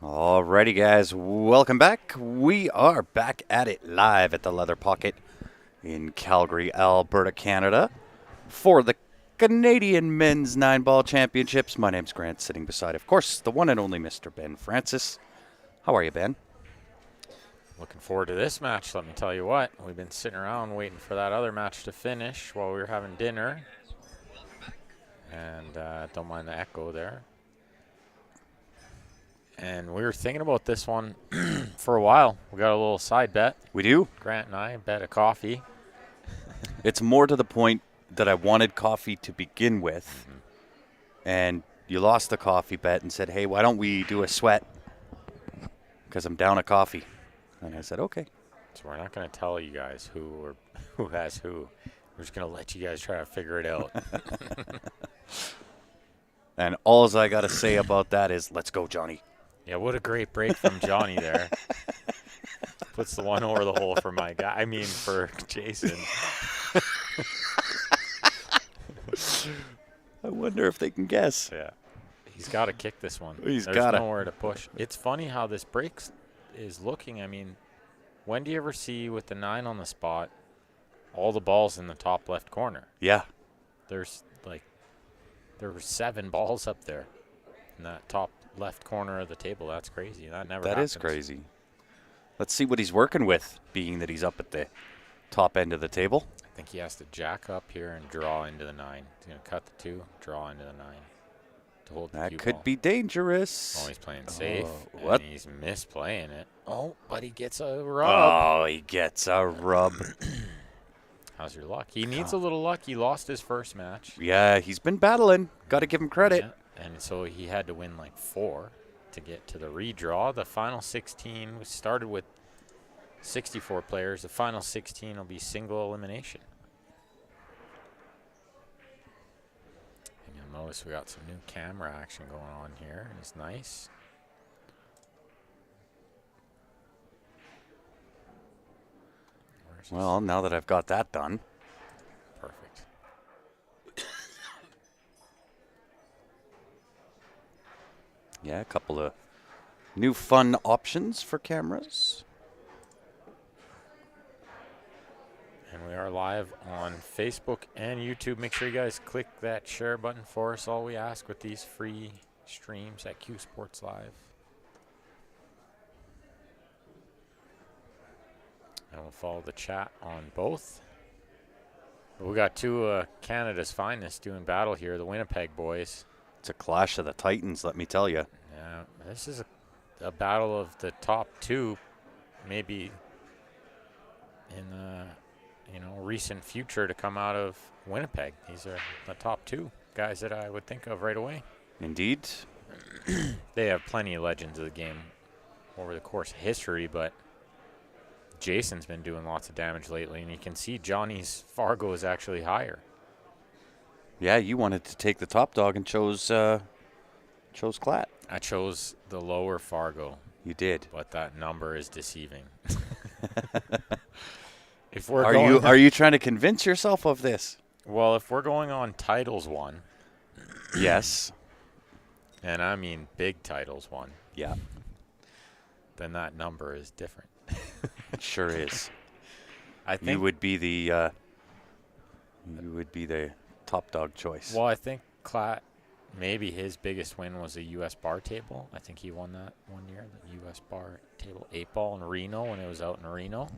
Alrighty, guys, welcome back. We are back at it live at the Leather Pocket in Calgary, Alberta, Canada for the Canadian Men's 9-Ball Championships. My name's Grant, sitting beside, of course, the one and only Mr. Ben Francis. How are you, Ben? Looking forward to this match, let me tell you what. We've been sitting around waiting for that other match to finish while we were having dinner. And don't mind the echo there. And we were thinking about this one for a while. We got a little side bet. We do? Grant and I bet a coffee. It's more to the point that I wanted coffee to begin with. And you lost the coffee bet and said, hey, why don't we do a sweat? Because I'm down a coffee. And I said, okay. So we're not going to tell you guys who has who. We're just going to let you guys try to figure it out. And all I got to say about that is, let's go, Johnny. Yeah, what a great break from Johnny there. Puts the one over the hole for my guy. I mean, for Jason. I wonder if they can guess. Yeah. He's got to kick this one. There's nowhere to push. It's funny how this break is looking. I mean, when do you ever see with the 9 on the spot, all the balls in the top left corner? Yeah. There were 7 balls up there in that top left corner of the table. That's crazy. That never happens. That is crazy. Let's see what he's working with, being that he's up at the top end of the table. I think he has to jack up here and draw into the 9. He's going to cut the 2, draw into the 9 to hold the cue That could ball. be dangerous. Oh, he's playing safe. What? And he's misplaying it. Oh, but he gets a rub. Oh, he gets a rub. How's your luck? He needs a little luck. He lost his first match. Yeah, he's been battling. Got to give him credit. Yeah. And so he had to win like 4 to get to the redraw. The final 16 started with 64 players. The final 16 will be single elimination. And you'll notice we got some new camera action going on here. It's nice. Well, now that I've got that done. Perfect. Yeah, a couple of new fun options for cameras. And we are live on Facebook and YouTube. Make sure you guys click that share button for us. All we ask with these free streams at Q Sports Live. And we'll follow the chat on both. We got 2 of Canada's finest doing battle here, the Winnipeg boys. It's a clash of the Titans, let me tell you. Yeah, this is a battle of the top 2, maybe in the recent future to come out of Winnipeg. These are the top 2 guys that I would think of right away. Indeed. They have plenty of legends of the game over the course of history, but Jason's been doing lots of damage lately, and you can see Johnny's Fargo is actually higher. Yeah, you wanted to take the top dog and chose Clatt. I chose the lower Fargo. You did. But that number is deceiving. Are you trying to convince yourself of this? Well, if we're going on titles won. Yes. And I mean big titles won. Yeah. Then that number is different. It sure is. I think you would be the top dog choice. Well, I think Clatt, maybe his biggest win was a U.S. bar table. I think he won that one year, the U.S. bar table 8-ball in Reno when it was out in Reno.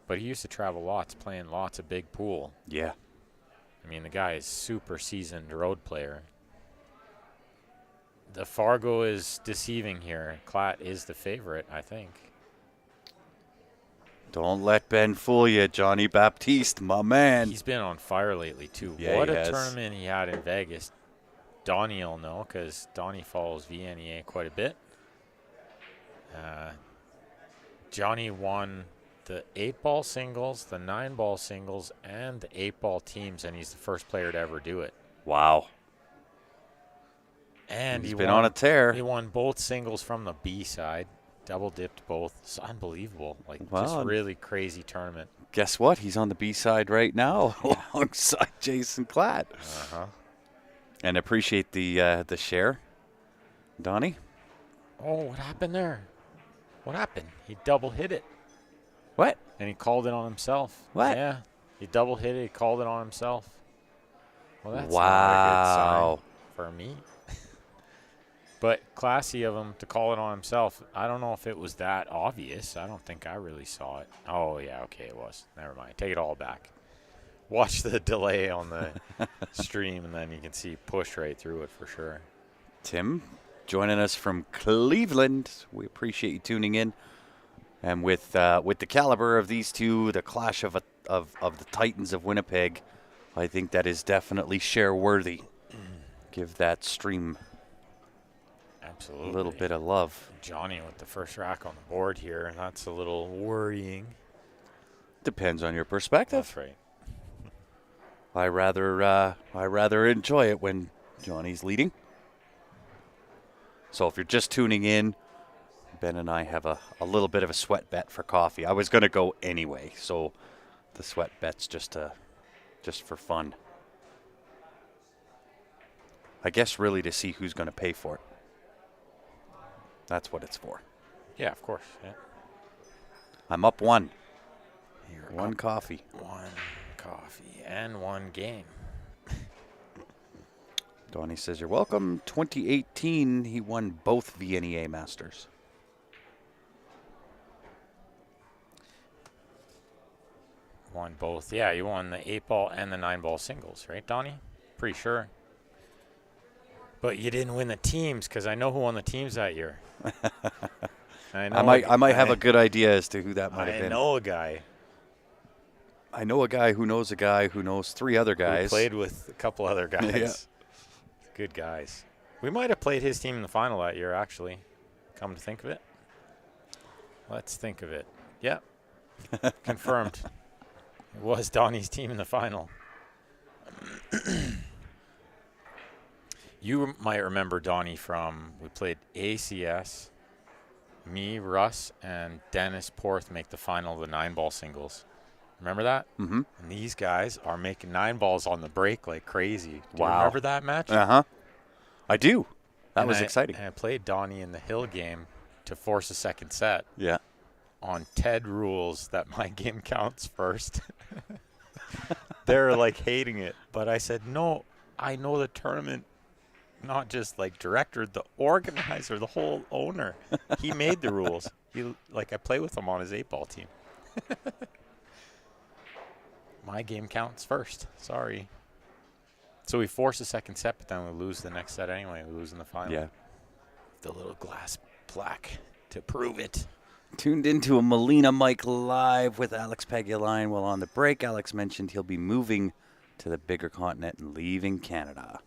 But he used to travel lots, playing lots of big pool. Yeah. I mean, the guy is super seasoned road player. The Fargo is deceiving here. Clatt is the favorite, I think. Don't let Ben fool you, Johnny Baptiste, my man. He's been on fire lately, too. Yeah, what he a has. tournament he had in Vegas. Donnie will know because Donnie follows VNEA quite a bit. Johnny won the 8-ball singles, the 9-ball singles, and the 8-ball teams, and he's the first player to ever do it. Wow. And he's been on a tear. He won both singles from the B side, double dipped both. It's unbelievable. Just really crazy tournament. Guess what? He's on the B side right now alongside Jason Clatt. Uh-huh. And appreciate the share, Donnie. Oh, what happened there? What happened? He double hit it. What? And he called it on himself. What? Yeah. He double hit it. He called it on himself. Well, that's not a Wow. good sign for me. But classy of him to call it on himself. I don't know if it was that obvious. I don't think I really saw it. Oh, yeah, okay, it was. Never mind. Take it all back. Watch the delay on the stream, and then you can see push right through it for sure. Tim, joining us from Cleveland. We appreciate you tuning in. And with the caliber of these two, the clash of the Titans of Winnipeg, I think that is definitely share worthy. Give that stream Absolutely. a little bit of love. Johnny with the first rack on the board here. That's a little worrying. Depends on your perspective. That's right. I rather enjoy it when Johnny's leading. So if you're just tuning in, Ben and I have a little bit of a sweat bet for coffee. I was going to go anyway, so the sweat bet's just for fun. I guess really to see who's going to pay for it. That's what it's for. Yeah, of course. Yeah. I'm up one. You're One up coffee. one coffee and one game. Donnie says, you're welcome. 2018, he won both VNEA Masters. Won both. Yeah, you won the 8-ball and the 9-ball singles, right, Donnie? Pretty sure. But you didn't win the teams because I know who won the teams that year. I might have a good idea as to who that might have been. I know a guy. I know a guy who knows 3 other guys. Who played with a couple other guys. Yeah. Good guys. We might have played his team in the final that year, actually. Come to think of it. Let's think of it. Yep. Confirmed. It was Donnie's team in the final. You might remember Donnie from, we played ACS. Me, Russ, and Dennis Porth make the final of the 9-ball singles. Remember that? Mm-hmm. And these guys are making 9-balls on the break like crazy. Do Wow. you remember that match? Uh-huh. I do. That was exciting. And I played Donnie in the Hill game to force a second set. Yeah. On TED rules that my game counts first. They're like hating it. But I said, no, I know the tournament, not just like director, the organizer, the whole owner. He made the rules. I play with him on his 8-ball team. My game counts first. Sorry. So we force a second set, but then we lose the next set anyway. We lose in the final. Yeah. The little glass plaque to prove it. Tuned into a Molina Mike live with Alex Paguline. Well, on the break, Alex mentioned he'll be moving to the bigger continent and leaving Canada.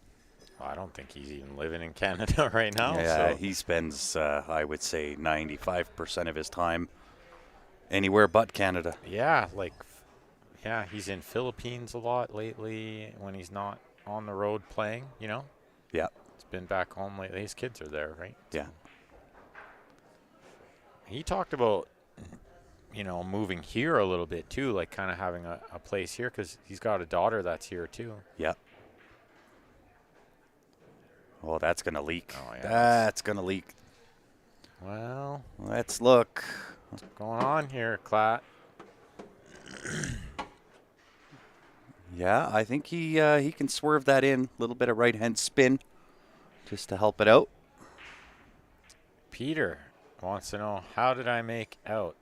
Well, I don't think he's even living in Canada right now. Yeah, so. he spends, I would say, 95% of his time anywhere but Canada. Yeah, he's in Philippines a lot lately when he's not on the road playing, you know? Yeah. He's been back home lately. His kids are there, right? Yeah. He talked about, moving here a little bit too, like kind of having a place here because he's got a daughter that's here too. Yeah. Oh, that's going to leak. Oh, yeah. That's going to leak. Well, let's look. What's going on here, Clatt? Yeah, I think he can swerve that in. A little bit of right-hand spin just to help it out. Peter wants to know, how did I make out?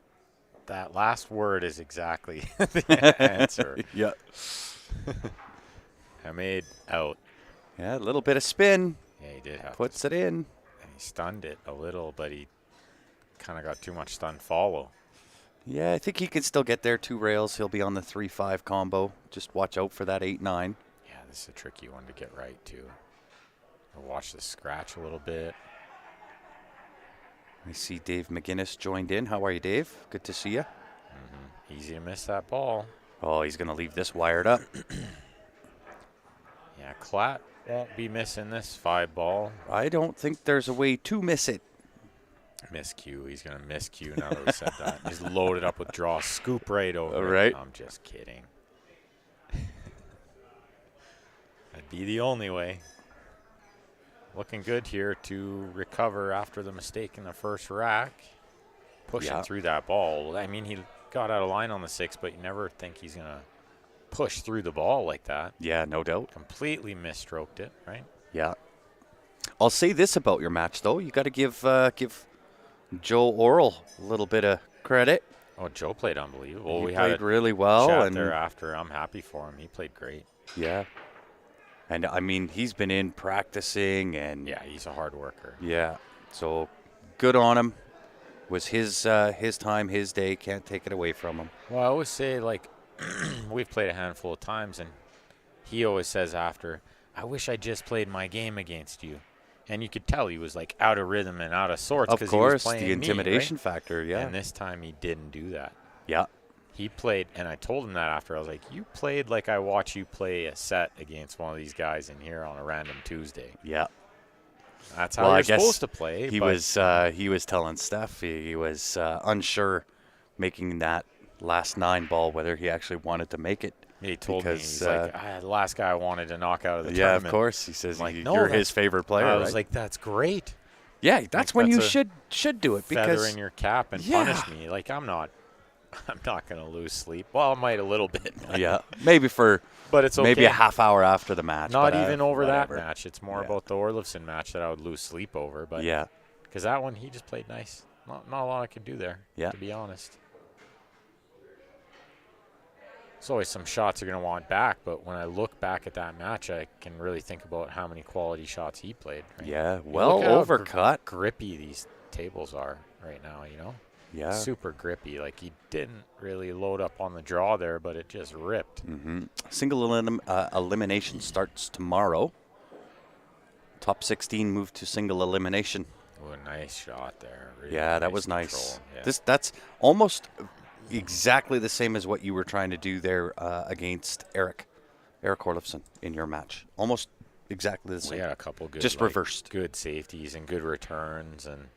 That last word is exactly the answer. Yeah. I made out. Yeah, a little bit of spin. Yeah, he did have Puts it in. And he stunned it a little, but he kind of got too much stun follow. Yeah, I think he can still get there. 2 rails. He'll be on the 3-5 combo. Just watch out for that 8-9. Yeah, this is a tricky one to get right, too. I'll watch the scratch a little bit. I see Dave McGinnis joined in. How are you, Dave? Good to see you. Mm-hmm. Easy to miss that ball. Oh, he's going to leave this wired up. Yeah, Clatt won't be missing this 5 ball. I don't think there's a way to miss it. Miscue. He's going to miscue now that we said that. He's loaded up with draw. Scoop right over. Right. I'm just kidding. That'd be the only way. looking good here to recover after the mistake in the first rack. Pushing through that ball. I mean, he got out of line on the 6, but you never think he's going to push through the ball like that. Yeah, no doubt. Completely misstroked it, right? Yeah. I'll say this about your match, though. You got to give Joe Oral a little bit of credit. Oh, Joe played unbelievable. He played really well. Chat and thereafter. I'm happy for him. He played great. Yeah. And, I mean, he's been in practicing. And yeah, he's a hard worker. Yeah. So good on him. Was his time, his day. Can't take it away from him. Well, I always say, like, we've played a handful of times, and he always says after, I wish I just played my game against you. And you could tell he was, like, out of rhythm and out of sorts. Of course, he was playing the intimidation me, right? factor, yeah. And this time he didn't do that. Yeah. He played, and I told him that after. I was like, you played like I watch you play a set against one of these guys in here on a random Tuesday. Yeah. That's how you're supposed to play. He was telling Steph he was unsure making that last 9 ball whether he actually wanted to make it. He told me, he's like, the last guy I wanted to knock out of the yeah, tournament. of course. He says like, you're his favorite player. I was right? like, that's great. Yeah, that's when you should do it feather because in your cap and punish me. Like I'm not going to lose sleep. Well, I might a little bit. Yeah, maybe but it's okay. Maybe a half hour after the match. Not even over whatever. that match. It's more about the Orlovson match that I would lose sleep over. But yeah, because that one he just played nice. Not a lot I could do there. Yeah, to be honest. There's always some shots you're going to want back, but when I look back at that match, I can really think about how many quality shots he played. Right? Yeah, well overcut. Grippy these tables are right now, you know? Yeah. Super grippy. Like he didn't really load up on the draw there, but it just ripped. Mm-hmm. Single elimination starts tomorrow. Top 16 move to single elimination. Oh, a nice shot there. Really that was nice. Yeah. That's almost exactly the same as what you were trying to do there against Eric Orlofsson in your match. Almost exactly the same. We had a couple good, just reversed. Good safeties and good returns, and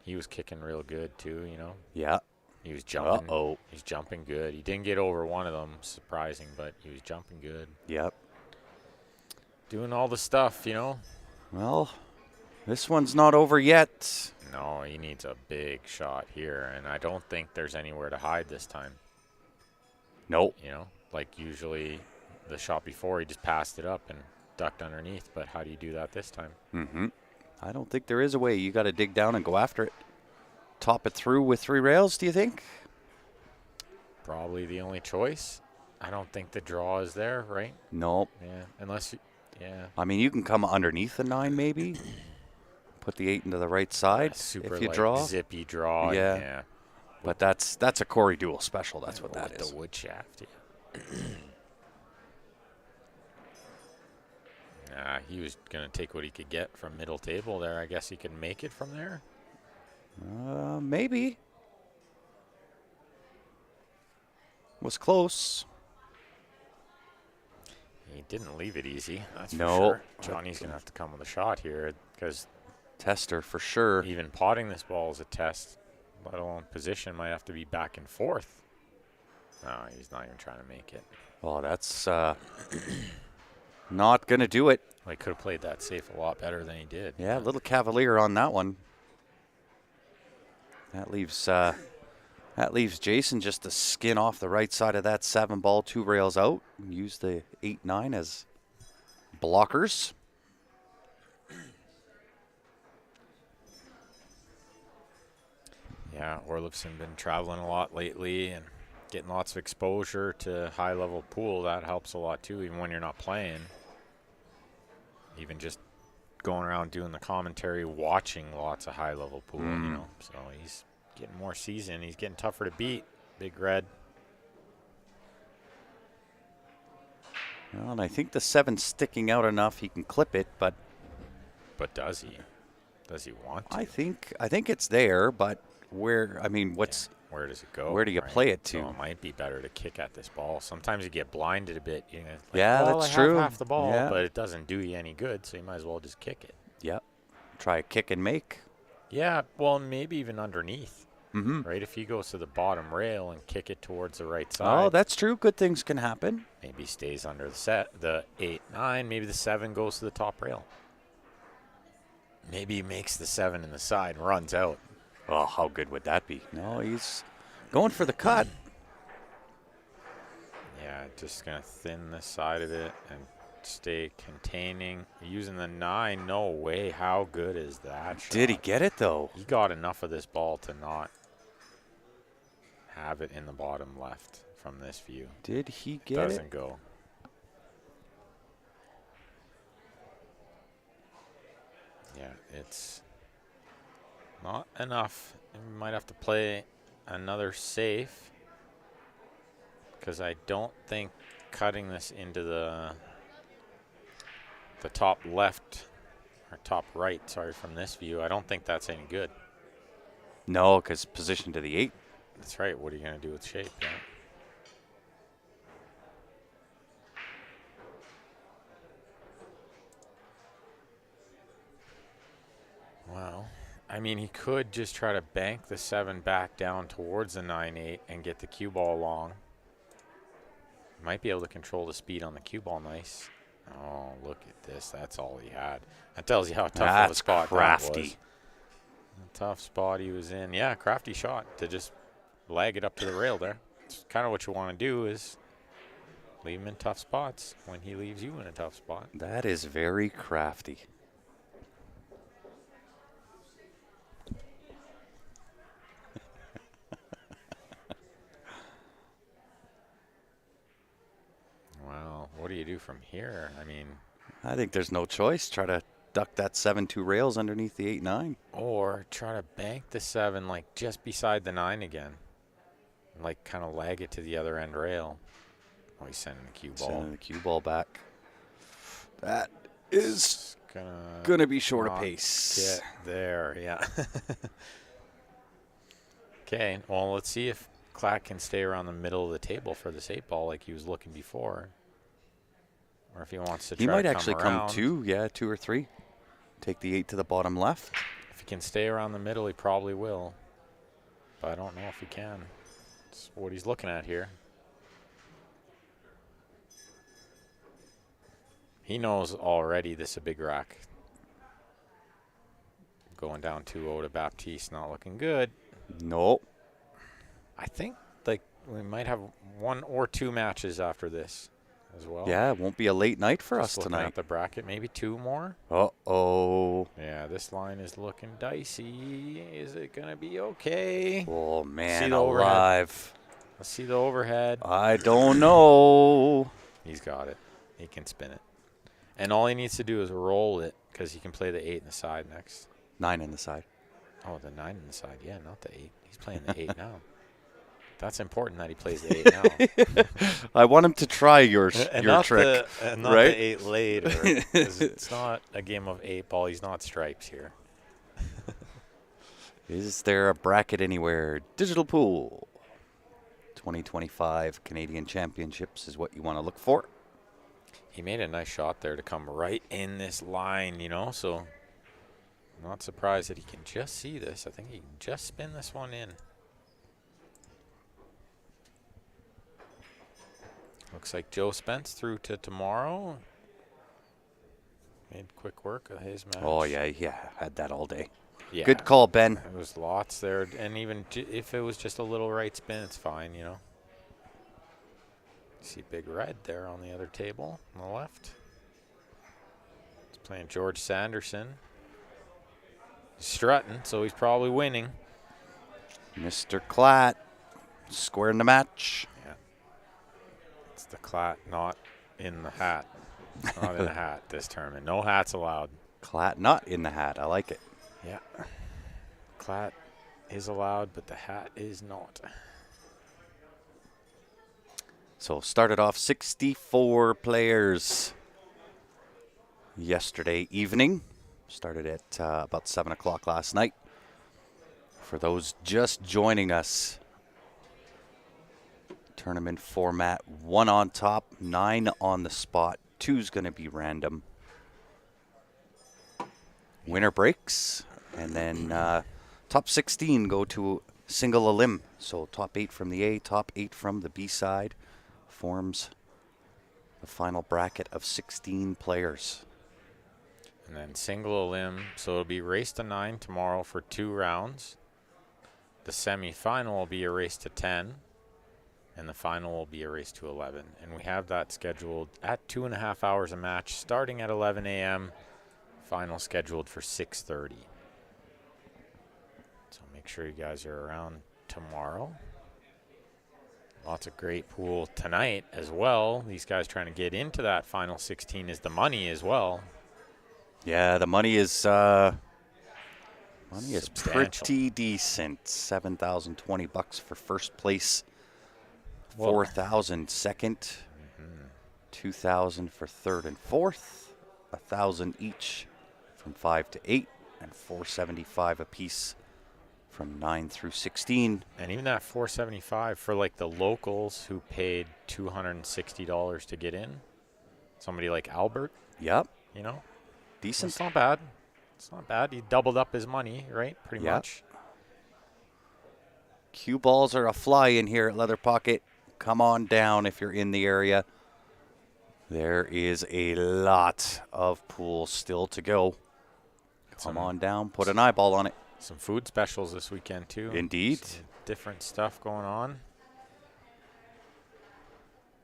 he was kicking real good too. You know. Yeah. He was jumping. He's jumping good. He didn't get over one of them, surprising, but he was jumping good. Yep. Doing all the stuff, you know. Well, this one's not over yet. No, he needs a big shot here, and I don't think there's anywhere to hide this time. Nope. You know, like usually the shot before, he just passed it up and ducked underneath, but how do you do that this time? Mm-hmm. I don't think there is a way. You got to dig down and go after it. Top it through with 3 rails, do you think? Probably the only choice. I don't think the draw is there, right? Nope. Yeah, unless you, yeah. I mean, you can come underneath the 9 maybe. Put the 8 into the right side super if you like draw. Zippy draw. Yeah. But that's a Corey Dual special. That's what that is. The wood shaft, yeah. He was going to take what he could get from middle table there. I guess he could make it from there. Maybe. Was close. He didn't leave it easy. That's no. for sure. Johnny's going to have to come with a shot here because tester for sure. Even potting this ball is a test, let alone position. Might have to be back and forth. No, he's not even trying to make it. Well, that's not going to do it. Well, he could have played that safe a lot better than he did. Yeah, a little cavalier on that one. That leaves Jason just to skin off the right side of that 7 ball, 2 rails out, and use the 8-9 as blockers. Yeah, Orlofsson been traveling a lot lately and getting lots of exposure to high-level pool. That helps a lot too, even when you're not playing. Even just going around doing the commentary, watching lots of high-level pool, you know. So he's getting more seasoned. He's getting tougher to beat. Big Red. Well, and I think the 7's sticking out enough he can clip it, but does he? Does he want to? I think it's there, but where? I mean, where does it go? Where do you play it to? So it might be better to kick at this ball. Sometimes you get blinded a bit. You know, like, that's true. I have half the ball, but it doesn't do you any good, so you might as well just kick it. Yep. Try a kick and make. Yeah, well, maybe even underneath. Mm-hmm. Right, if he goes to the bottom rail and kick it towards the right side. Oh, that's true. Good things can happen. Maybe stays under the 8-9. Maybe the 7 goes to the top rail. Maybe he makes the 7 in the side and runs out. Oh, how good would that be? No, he's going for the cut. Yeah, just going to thin the side of it and stay containing. Using the 9, no way. How good is that shot? Did he get it, though? He got enough of this ball to not have it in the bottom left from this view. Did he get Doesn't it? go. Yeah, it's not enough. We might have to play another safe because I don't think cutting this into the top left or top right, sorry, from this view, I don't think that's any good. No, because position to the 8. That's right. What are you going to do with shape? Yeah? Well, I mean, he could just try to bank the 7 back down towards the 9-8 and get the cue ball long. Might be able to control the speed on the cue ball nice. Oh, look at this. That's all he had. That tells you how tough of a spot crafty. that was. A tough spot he was in. Yeah, crafty shot to just lag it up to the rail there. It's kind of what you want to do is leave him in tough spots when he leaves you in a tough spot. That is very crafty. Wow, what do you do from here? I mean, I think there's no choice. Try to duck that 7-2 rails underneath the 8-9. or try to bank the 7 like just beside the 9 again. Like kind of lag it to the other end rail. Oh, he's sending the cue ball. Sending the cue ball back. That is Gonna going to be short of not pace. Get there, yeah. Okay, well, let's see if Clatt can stay around the middle of the table for this 8 ball like he was looking before. Or if he wants to try He might to actually come come 2 or 3. Take the 8 to the bottom left. If he can stay around the middle, he probably will. But I don't know if he can. It's what he's looking at here. He knows already this is a big rack. Going down 2-0 to Baptiste, not looking good. Nope. I think like we might have 1 or 2 matches after this as well. Yeah, it won't be a late night for Just us looking tonight. at the bracket, maybe 2 more. Uh-oh. Yeah, this line is looking dicey. Is it going to be okay? Oh, man, the overhead. alive. Let's see the overhead. I don't know. He's got it. He can spin it. And all he needs to do is roll it because he can play the 8 in the side next. 9 in the side. Oh, the 9 in the side. Yeah, not the 8. He's playing the 8 now. That's important that he plays the 8 now. I want him to try your not trick, not right? the 8 later. 'Cause it's not a game of 8 ball. He's not stripes here. Is there a bracket anywhere? Digital pool. 2025 Canadian Championships is what you want to look for. He made a nice shot there to come right in this line, you know, so not surprised that he can just see this. I think he can just spin this one in. Looks like Joe Spence through to tomorrow. Made quick work of his match. Oh, yeah, had that all day. Yeah. Good call, Ben. There was lots there, and even if it was just a little right spin, it's fine, you know. See Big Red there on the other table on the left. He's playing George Sanderson. He's strutting, so he's probably winning. Mr. Clatt squaring the match. Yeah. It's the Clatt not in the hat. Not in the hat this tournament. No hats allowed. Clatt not in the hat. I like it. Yeah. Clatt is allowed, but the hat is not. So started off 64 players yesterday evening. Started at about 7 o'clock last night. For those just joining us, tournament format, 1 on top, 9 on the spot. 2's going to be random. Winner breaks, and then top 16 go to single elim. So top 8 from the A, top 8 from the B side forms the final bracket of 16 players. And then single elim. So it'll be race to 9 tomorrow for 2 rounds. The semifinal will be a race to 10. And the final will be a race to 11. And we have that scheduled at 2.5 hours a match, starting at 11 a.m. Final scheduled for 6:30. So make sure you guys are around tomorrow. Lots of great pool tonight as well. These guys trying to get into that final 16 is the money as well. Yeah, the money is Substantial. pretty decent. $7,020 for first place. Well, 4,000 second, 2,000 for third and fourth, 1,000 each from 5 to 8, and $475 apiece from 9 through 16. and even that 475 for like the locals who paid $260 to get in. Somebody like Albert, Yep, you know, decent. it's not bad. It's not bad. He doubled up his money, right? Pretty Yep. much. Cue balls are a fly in here at Leather Pocket. Come on down if you're in the area. There is a lot of pools still to go. Come on down, put an eyeball on it. Some food specials this weekend too. Indeed. Some different stuff going on.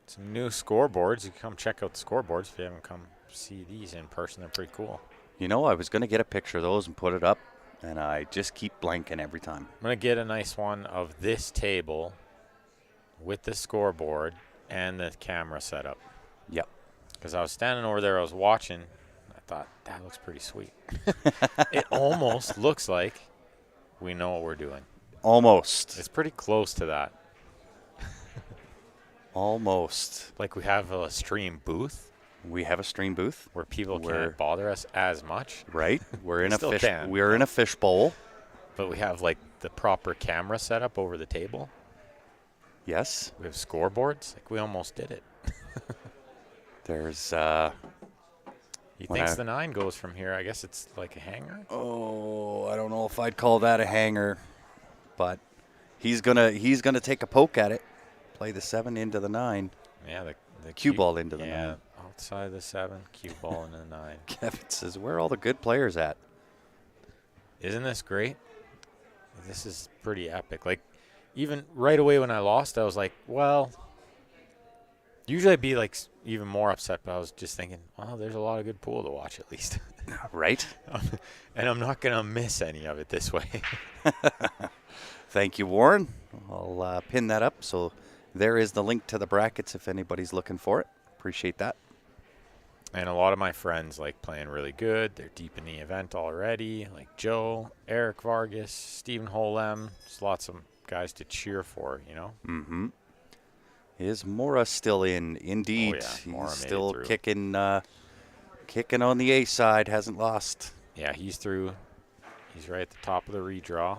Some new scoreboards. You can come check out the scoreboards if you haven't come see these in person. They're pretty cool. You know, I was going to get a picture of those and put it up, and I just keep blanking every time. I'm going to get a nice one of this table with the scoreboard and the camera setup. Yep. Because I was standing over there, I was watching. I thought, that looks pretty sweet. It almost looks like we know what we're doing. Almost. It's pretty close to that. Almost. Like we have a stream booth We have a stream booth, where people Where- can't bother us as much, right? We're in a Still fish. can. We're in a fish bowl. but we have like the proper camera setup over the table. Yes. We have scoreboards. Like we almost did it. There's. He When thinks I- the 9 goes from here. I guess it's like a hanger. Oh, I don't know if I'd call that a hanger, but he's gonna take a poke at it. Play the 7 into the 9. Yeah, the Cue ball into the yeah, 9. outside the 7, cue ball into the 9. Kevin says, "Where are all the good players at?" Isn't this great? This is pretty epic. Like, even right away when I lost, I was like, well, usually I'd be like even more upset, but I was just thinking, well, there's a lot of good pool to watch at least. Right. And I'm not going to miss any of it this way. Thank you, Warren. I'll pin that up. So there is the link to the brackets if anybody's looking for it. Appreciate that. And a lot of my friends like playing really good. They're deep in the event already, like Joe, Eric Vargas, Stephen Holem. There's lots of guys to cheer for, you know? Mm-hmm. Is Mora still in? Indeed. Oh, yeah. Mora He's made it still through. kicking on the A side. Hasn't lost. Yeah, he's through. He's right at the top of the redraw.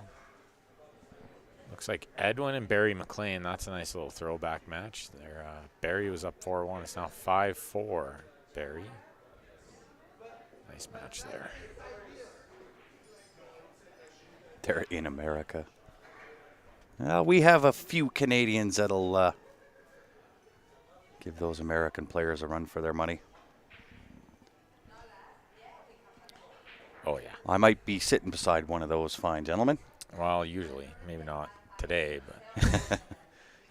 Looks like Edwin and Barry McLean. That's a nice little throwback match there. Barry was up 4-1. It's now 5-4. Barry. Nice match there. They're in America. We have a few Canadians that'll give those American players a run for their money. Oh, yeah. I might be sitting beside one of those fine gentlemen. Well, usually. Maybe not today, but.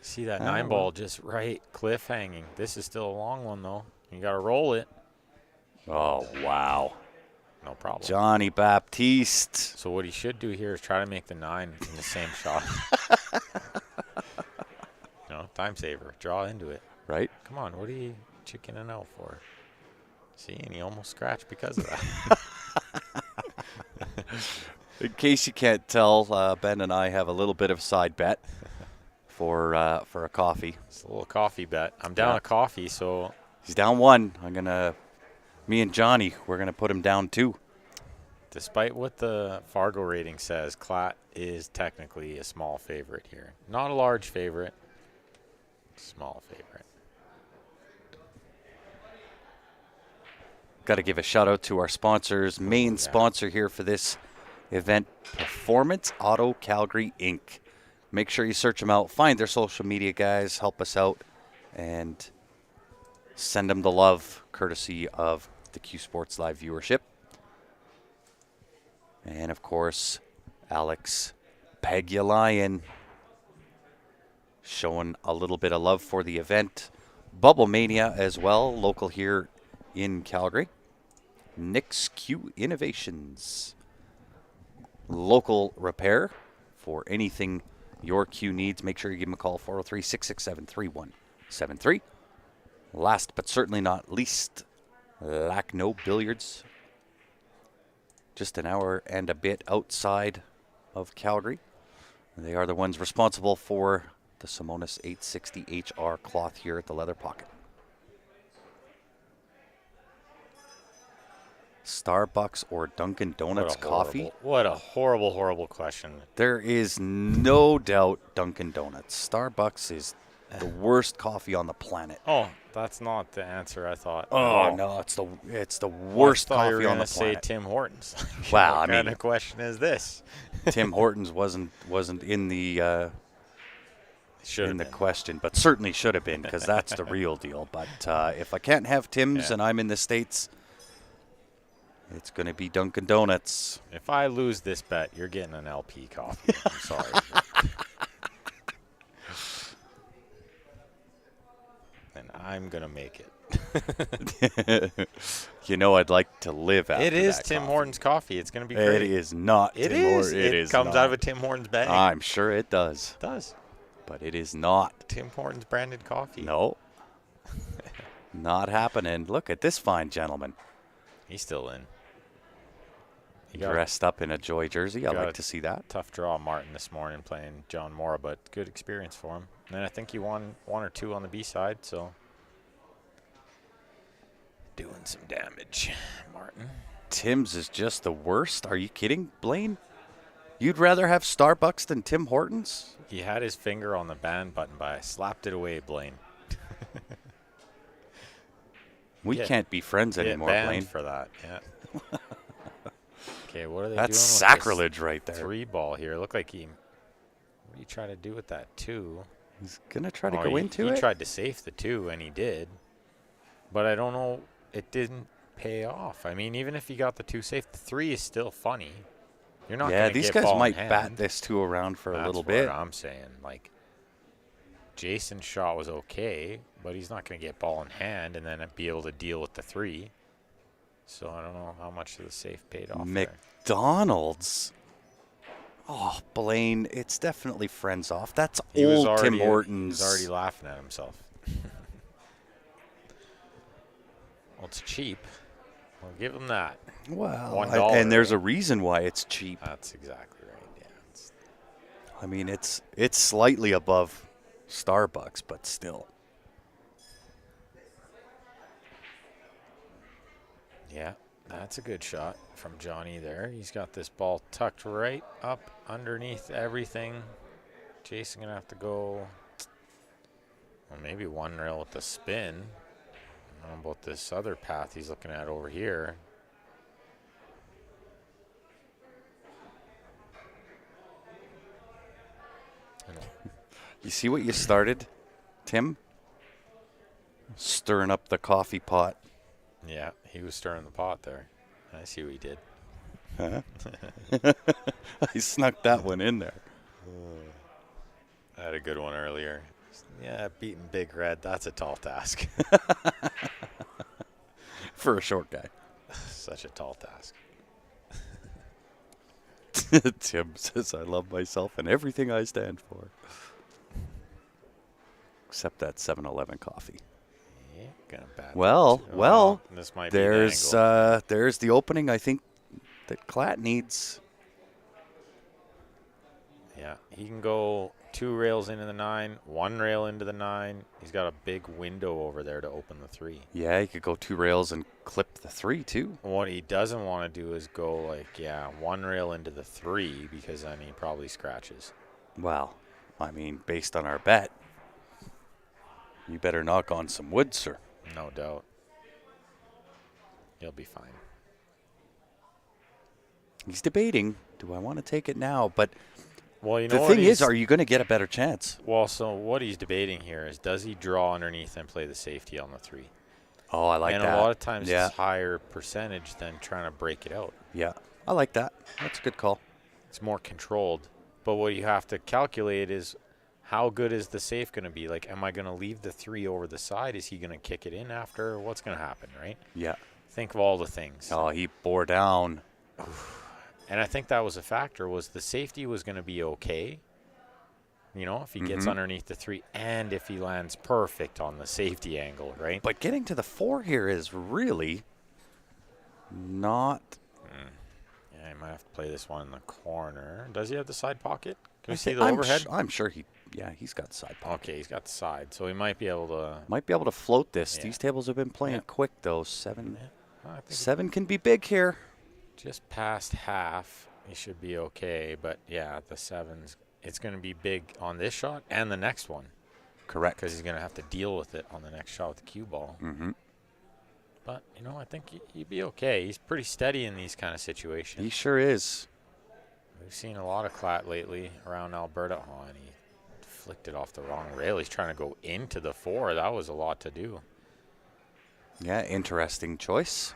See that 9 ball just right cliff hanging. This is still a long one, though. You got to roll it. Oh, wow. No problem. Johnny Baptiste. So what he should do here is try to make the 9 in the same shot. Time saver. Draw into it. Right? Come on, what are you chickening out for? See, and he almost scratched because of that. In case you can't tell, Ben and I have a little bit of a side bet for a coffee. It's a little coffee bet. I'm down Yeah. a coffee, so He's down 1. Me and Johnny, we're going to put him down 2. despite what the Fargo rating says, Clatt is technically a small favorite here. Not a large favorite, small favorite. Got to give a shout out to our sponsors. Main Yeah. sponsor here for this event, Performance Auto Calgary Inc. Make sure you search them out. Find their social media guys. Help us out. And send them the love, courtesy of the Q Sports Live viewership. And, of course, Alex Pagulayan showing a little bit of love for the event. Bubble Mania as well, local here in Calgary. Nick's Q Innovations. Local repair for anything your Q needs. Make sure you give them a call, 403-667-3173. Last but certainly not least, Lackno Billiards. Just an hour and a bit outside of Calgary. They are the ones responsible for the Simonis 860 HR cloth here at the Leather Pocket. Starbucks or Dunkin' Donuts coffee? What a horrible, horrible question. There is no doubt Dunkin' Donuts. Starbucks is the worst coffee on the planet. Oh, that's not the answer I thought. Oh, no, it's the worst coffee on the planet. Say Tim Hortons. Wow, what kind of question is this? Tim Hortons wasn't in the question, but certainly should have been, because that's the real deal. But if I can't have Tim's and I'm in the States, it's going to be Dunkin' Donuts. If I lose this bet, you're getting an LP coffee. I'm sorry. And I'm going to make it. You know, I'd like to live after It is that Tim coffee. Hortons coffee. It's going to be great. It is not It Tim Hortons. It comes out of a Tim Hortons bag. I'm sure it does. It does. But it is not. Tim Hortons branded coffee. No. Not happening. Look at this fine gentleman. He's still in. Dressed up in a Joy jersey. I like to see that. Tough draw, Martin, this morning playing John Mora, but good experience for him. And then I think he won 1 or 2 on the B side, so doing some damage, Martin. Tim's is just the worst. Are you kidding, Blaine? You'd rather have Starbucks than Tim Hortons? He had his finger on the ban button, but I slapped it away, Blaine. We can't be friends anymore, Blaine. For that, yeah. Okay, what are they doing? That's sacrilege right there. 3 ball here. Look like he. What are you trying to do with that 2? He's gonna try to go into it. He tried to safe the 2, and he did. But I don't know. It didn't pay off. I mean, even if he got the 2 safe, the 3 is still funny. You're not. Yeah, gonna these get guys ball might in hand. bat this 2 around for a little bit. That's what I'm saying. Like, Jason's shot was okay, but he's not going to get ball in hand and then be able to deal with the 3. So I don't know how much of the safe paid off there. McDonald's. Oh, Blaine, it's definitely friends off. That's old Tim Hortons. He was already laughing at himself. Well, it's cheap. We'll give him that. Well, $1, and there's a reason why it's cheap. That's exactly right. Yeah. I mean, it's slightly above Starbucks, but still. Yeah, that's a good shot from Johnny there. He's got this ball tucked right up underneath everything. Jason gonna have to go, well, maybe 1 rail with the spin. I don't know about this other path he's looking at over here. You see what you started, Tim? Stirring up the coffee pot. Yeah, he was stirring the pot there. I see what he did. Huh? I snuck that one in there. I had a good one earlier. Yeah, beating Big Red, that's a tall task. For a short guy. Such a tall task. Tim says, I love myself and everything I stand for. Except that 7-Eleven coffee. Yeah, gonna bat Well, this might there's be an angle. There's the opening I think that Clatt needs. Yeah, he can go 2 rails into the 9, 1 rail into the 9. He's got a big window over there to open the 3. Yeah, he could go 2 rails and clip the 3 too. What he doesn't want to do is go 1 rail into the 3 because then he probably scratches. Well, I mean, based on our bet, you better knock on some wood, sir. No doubt. He'll be fine. He's debating, do I want to take it now? But well, you know the thing is, are you going to get a better chance? Well, so what he's debating here is, does he draw underneath and play the safety on the 3? Oh, I like that. And a lot of times yeah. it's higher percentage than trying to break it out. Yeah. I like that. That's a good call. It's more controlled. But what you have to calculate is how good is the safe going to be? Like, am I going to leave the 3 over the side? Is he going to kick it in after? What's going to happen, right? Yeah. Think of all the things. Oh, he bore down. And I think that was a factor, was the safety was going to be okay. You know, if he gets underneath the 3 and if he lands perfect on the safety angle, right? But getting to the 4 here is really not. Yeah, he might have to play this one in the corner. Does he have the side pocket? Can we see the overhead? I'm sure he's got side pocket. Okay, he's got the side, so he might be able to. Might be able to float this. Yeah. These tables have been playing Yeah. quick, though. 7 I think 7 can be big here. just past half, he should be okay. But yeah, the 7's. It's going to be big on this shot and the next one. Correct. Because he's going to have to deal with it on the next shot with the cue ball. Mm-hmm. But, you know, I think he'd be okay. He's pretty steady in these kind of situations. He sure is. We've seen a lot of Clatt lately around Alberta. Oh, and he flicked it off the wrong rail. He's trying to go into the 4. That was a lot to do. Yeah, interesting choice.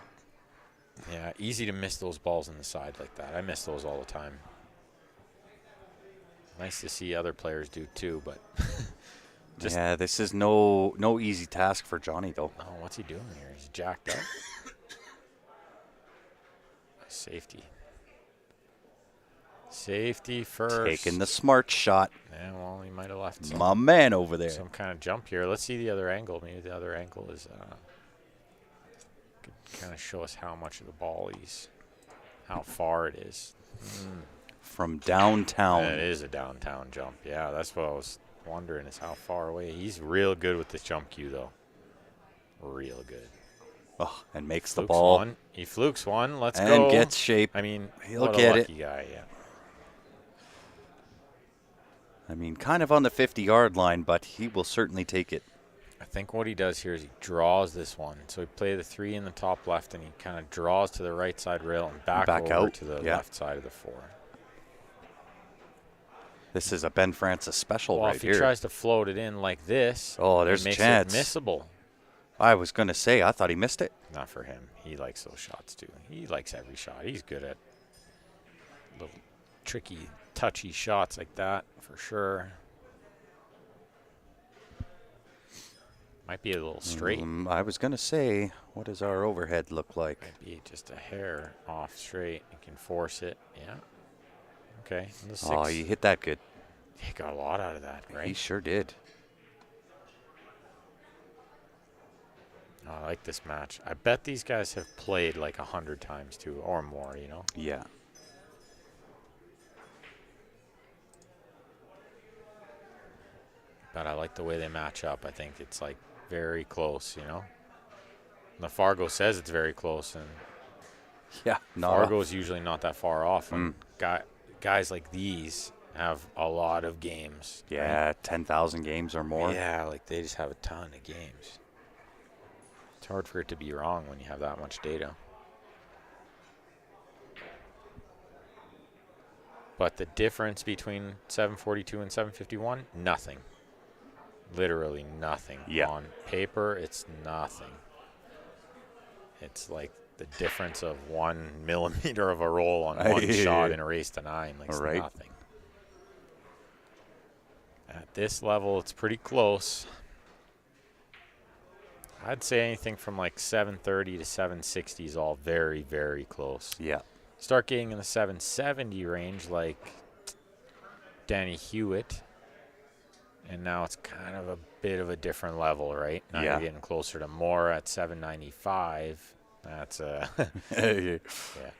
Yeah, easy to miss those balls in the side like that. I miss those all the time. Nice to see other players do too, but yeah, this is no easy task for Johnny, though. Oh, what's he doing here? He's jacked up. Safety. Safety first. Taking the smart shot. Yeah, well, he might have left My man over there. some kind of jump here. Let's see the other angle. Maybe the other angle is could kind of show us how much of the ball how far it is. From downtown. It is a downtown jump. Yeah, that's what I was wondering, is how far away. He's real good with this jump cue, though. Real good. Oh, and makes the Flukes ball. one. He flukes one. Let's and go. gets shape. I mean, He'll what get a it. lucky guy, yeah. I mean, kind of on the 50-yard line, but he will certainly take it. I think what he does here is he draws this one. So he play the 3 in the top left, and he kind of draws to the right side rail and back over out. to the Yeah. left side of the 4. This is a Ben Francis special Well, right if he here. tries to float it in like this, Oh, there's it makes a chance. it missable. I was going to say, I thought he missed it. Not for him. He likes those shots, too. He likes every shot. He's good at little tricky, touchy shots like that, for sure. Might be a little straight. I was going to say, what does our overhead look like? Might be just a hair off straight. You can force it. Yeah. Okay. The 6. Oh, he hit that good. He got a lot out of that, right? He sure did. Oh, I like this match. I bet these guys have played like 100 times, too, or more, you know? Yeah. But I like the way they match up. I think it's like very close, you know? The Fargo says it's very close, and Yeah. Fargo's usually not that far off. And guys like these have a lot of games. Yeah, 10,000 games or more. Yeah, like they just have a ton of games. It's hard for it to be wrong when you have that much data. But the difference between 742 and 751, nothing. Literally nothing. Yeah. On paper, it's nothing. It's like the difference of 1 millimeter of a roll on one shot in a race to 9. Like, it's nothing. At this level, it's pretty close. I'd say anything from like 730 to 760 is all very, very close. Yeah. Start getting in the 770 range like Danny Hewitt. And now it's kind of a bit of a different level, right? Now you're getting closer to more at 795. That's yeah.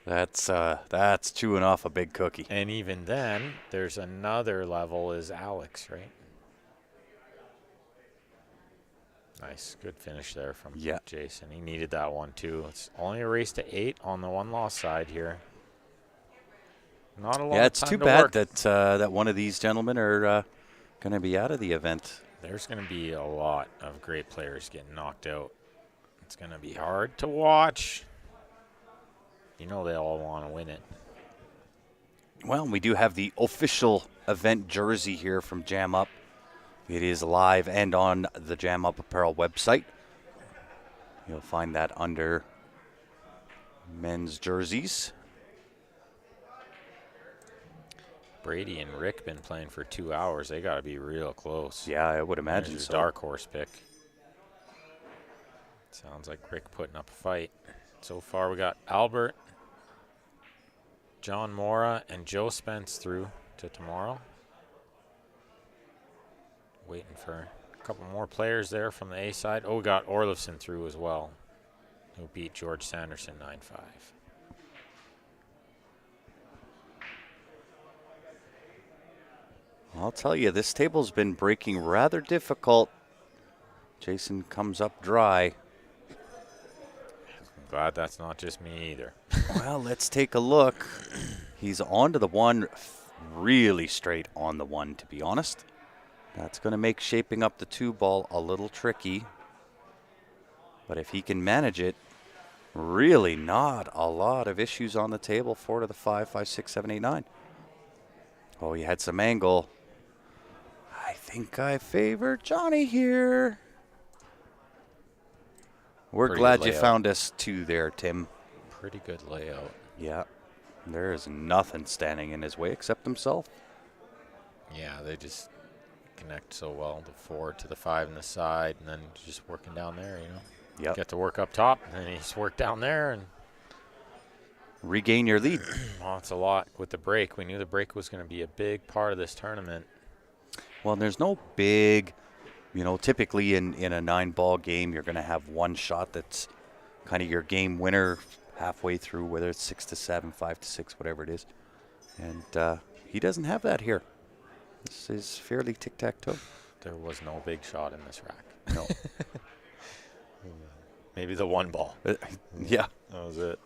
That's chewing off a big cookie. And even then, there's another level is Alex, right? Nice, good finish there from Jason. He needed that one too. It's only a race to 8 on the one loss side here. Not a lot. Yeah, it's too bad that one of these gentlemen are going to be out of the event. There's going to be a lot of great players getting knocked out. It's going to be hard to watch. You know they all want to win it. Well, we do have the official event jersey here from Jam Up. It is live and on the Jam Up Apparel website. You'll find that under men's jerseys. Brady and Rick been playing for 2 hours. They got to be real close. Yeah, I would imagine There's a so. dark horse pick. Sounds like Rick putting up a fight. So far, we got Albert, John Mora, and Joe Spence through to tomorrow. Waiting for a couple more players there from the A side. Oh, we got Orlifson through as well, who beat George Sanderson 9-5. I'll tell you, this table's been breaking rather difficult. Jason comes up dry. I'm glad that's not just me either. Well, let's take a look. He's onto the one, really straight on the one, to be honest. That's going to make shaping up the 2 ball a little tricky. But if he can manage it, really not a lot of issues on the table. 4 to the 5, 5, 6, 7, 8, 9. Oh, he had some angle. I think I favor Johnny here. We're Pretty glad good you layout. found us 2 there, Tim. Pretty good layout. Yeah, there is nothing standing in his way except himself. Yeah, they just connect so well. The 4 to the 5 in the side, and then just working down there, you know. Yep. Get to work up top, and then you just work down there, and Regain your lead. well, it's a lot with the break. We knew the break was going to be a big part of this tournament. Well, there's no big, typically in a 9-ball game, you're going to have one shot that's kind of your game winner halfway through, whether it's 6 to 7, 5 to 6, whatever it is. And he doesn't have that here. This is fairly tic-tac-toe. There was no big shot in this rack. No. Maybe the 1 ball. Yeah. That was it.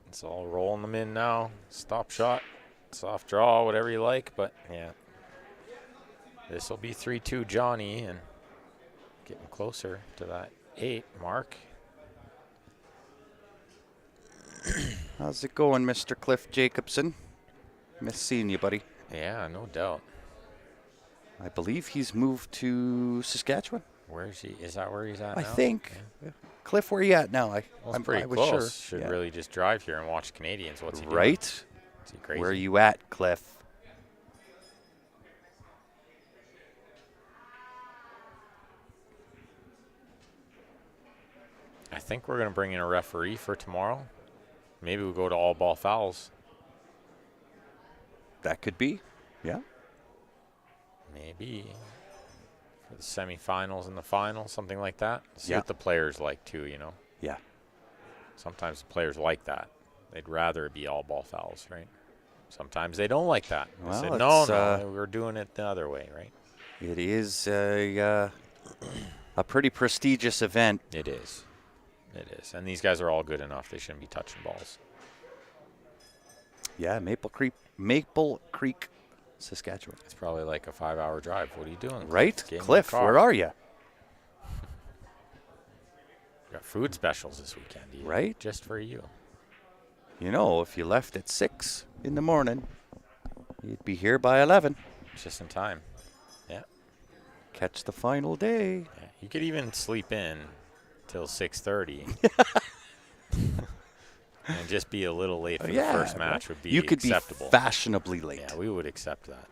It's all rolling them in now. Stop shot, soft draw, whatever you like. But, yeah, this will be 3-2 Johnny and getting closer to that 8 mark. How's it going, Mr. Cliff Jacobson? Miss seeing you, buddy. Yeah, no doubt. I believe he's moved to Saskatchewan. Where is he? Is that where he's at I now? think. Yeah. Cliff, where are you at now? Well, it's I'm pretty I was close. Sure. Should Yeah. really just drive here and watch Canadians. What's he doing? Right? Is he crazy? Where are you at, Cliff? I think we're going to bring in a referee for tomorrow. Maybe we'll go to all ball fouls. That could be. Yeah. Maybe. For the semifinals and the final, something like that. See Yeah. what the players like too, you know. Yeah. Sometimes the players like that. They'd rather it be all ball fouls, right? Sometimes they don't like that. They Well, say, it's, no, we're doing it the other way, right? It is a pretty prestigious event. It is. It is. And these guys are all good enough. They shouldn't be touching balls. Yeah, Maple Creek, Saskatchewan. It's probably like a 5-hour drive. What are you doing? Right? Get in your Cliff, car. where are you? Got food specials this weekend. Ian, Right? Just for you. If you left at 6 in the morning, you'd be here by 11. Just in time. Yeah. Catch the final day. Yeah. You could even sleep in till 6:30. And just be a little late for the first match would be you could acceptable. be fashionably late. Yeah, we would accept that.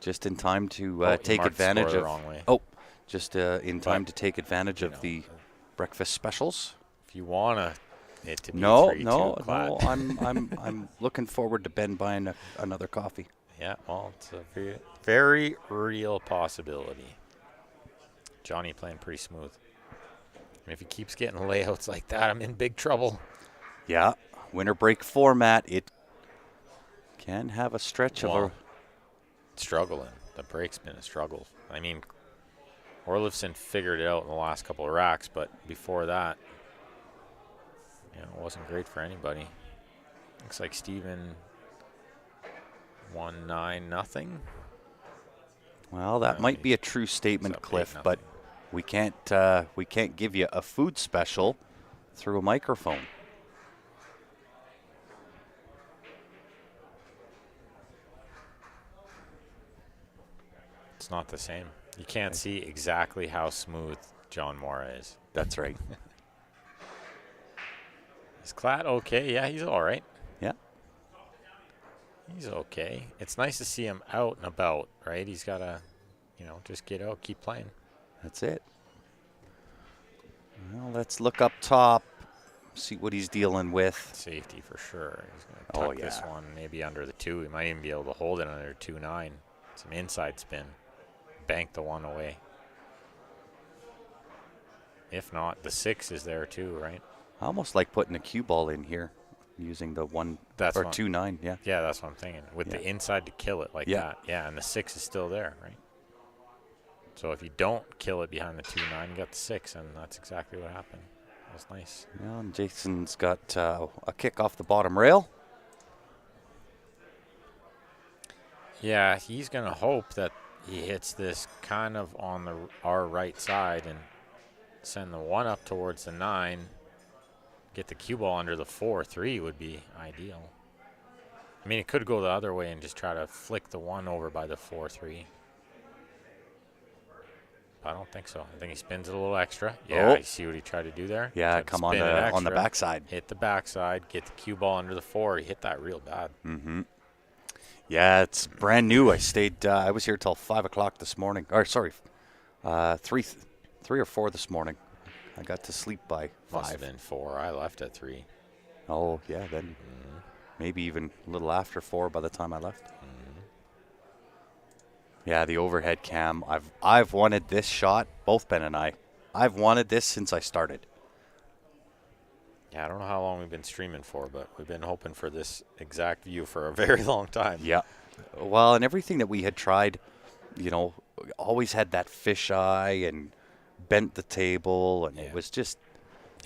Just in time to You take marked the advantage score the of. wrong way. Oh, just in time But, to take advantage of the breakfast specials. If you want it to be No, 3-2 no. Clatt. I'm looking forward to Ben buying another coffee. Yeah, well, it's a very, very real possibility. Johnny playing pretty smooth. And if he keeps getting layouts like that, I'm in big trouble. Yeah, winter break format. It can have a stretch of Well, struggling. The break's been a struggle. I mean, Orlifson figured it out in the last couple of racks, but before that, it wasn't great for anybody. Looks like Steven won 9-0. Well, that might be a true statement, up Cliff, 8-0. but we can't give you a food special through a microphone. It's not the same. You can't see exactly how smooth John Mora is. That's right. Is Clatt okay? Yeah, he's all right. Yeah. He's okay. It's nice to see him out and about, right? He's got to, just get out, keep playing. That's it. Well, let's look up top, see what he's dealing with. Safety for sure. He's going to tuck this one maybe under the 2. He might even be able to hold it under 2-9. Some inside spin. Bank the 1 away. If not, the 6 is there too, right? I almost like putting a cue ball in here using the 1 or 2-9. Yeah. Yeah, that's what I'm thinking. With the inside to kill it like that. Yeah, and the 6 is still there, right? So if you don't kill it behind the 2-9, you got the 6, and that's exactly what happened. That was nice. Yeah, and Jason's got a kick off the bottom rail. Yeah, he's going to hope that he hits this kind of on our right side and send the 1 up towards the 9. Get the cue ball under the 4-3 would be ideal. I mean, it could go the other way and just try to flick the 1 over by the 4-3. I don't think so. I think he spins it a little extra. Yeah, you see what he tried to do there? Yeah, come on the backside. Hit the backside, get the cue ball under the 4. He hit that real bad. Mm-hmm. Yeah, it's brand new. I was here till 5 o'clock this morning. Or sorry, 3 or 4 this morning. I got to sleep by 5. Must have been 4. I left at 3. Oh yeah, then maybe even a little after 4 by the time I left. Yeah, the overhead cam. I've wanted this shot, both Ben and I. I've wanted this since I started. Yeah, I don't know how long we've been streaming for, but we've been hoping for this exact view for a very long time. Yeah. Well, and everything that we had tried, always had that fisheye and bent the table, and it was just,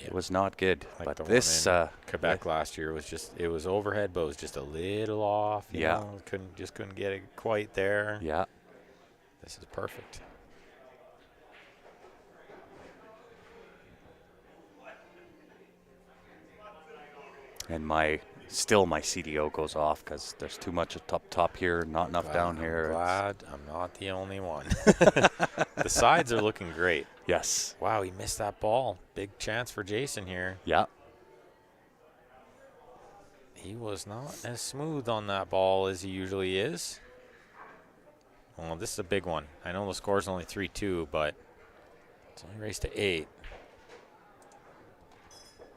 it was not good. Like but this Quebec last year it was overhead, but it was just a little off. You know, couldn't get it quite there. Yeah. This is perfect. And my CDO goes off because there's too much up top here, not enough down here. Glad I'm not the only one. The sides are looking great. Yes. Wow, he missed that ball. Big chance for Jason here. Yeah. He was not as smooth on that ball as he usually is. Well, this is a big one. I know the score's only 3-2, but it's only raised to 8.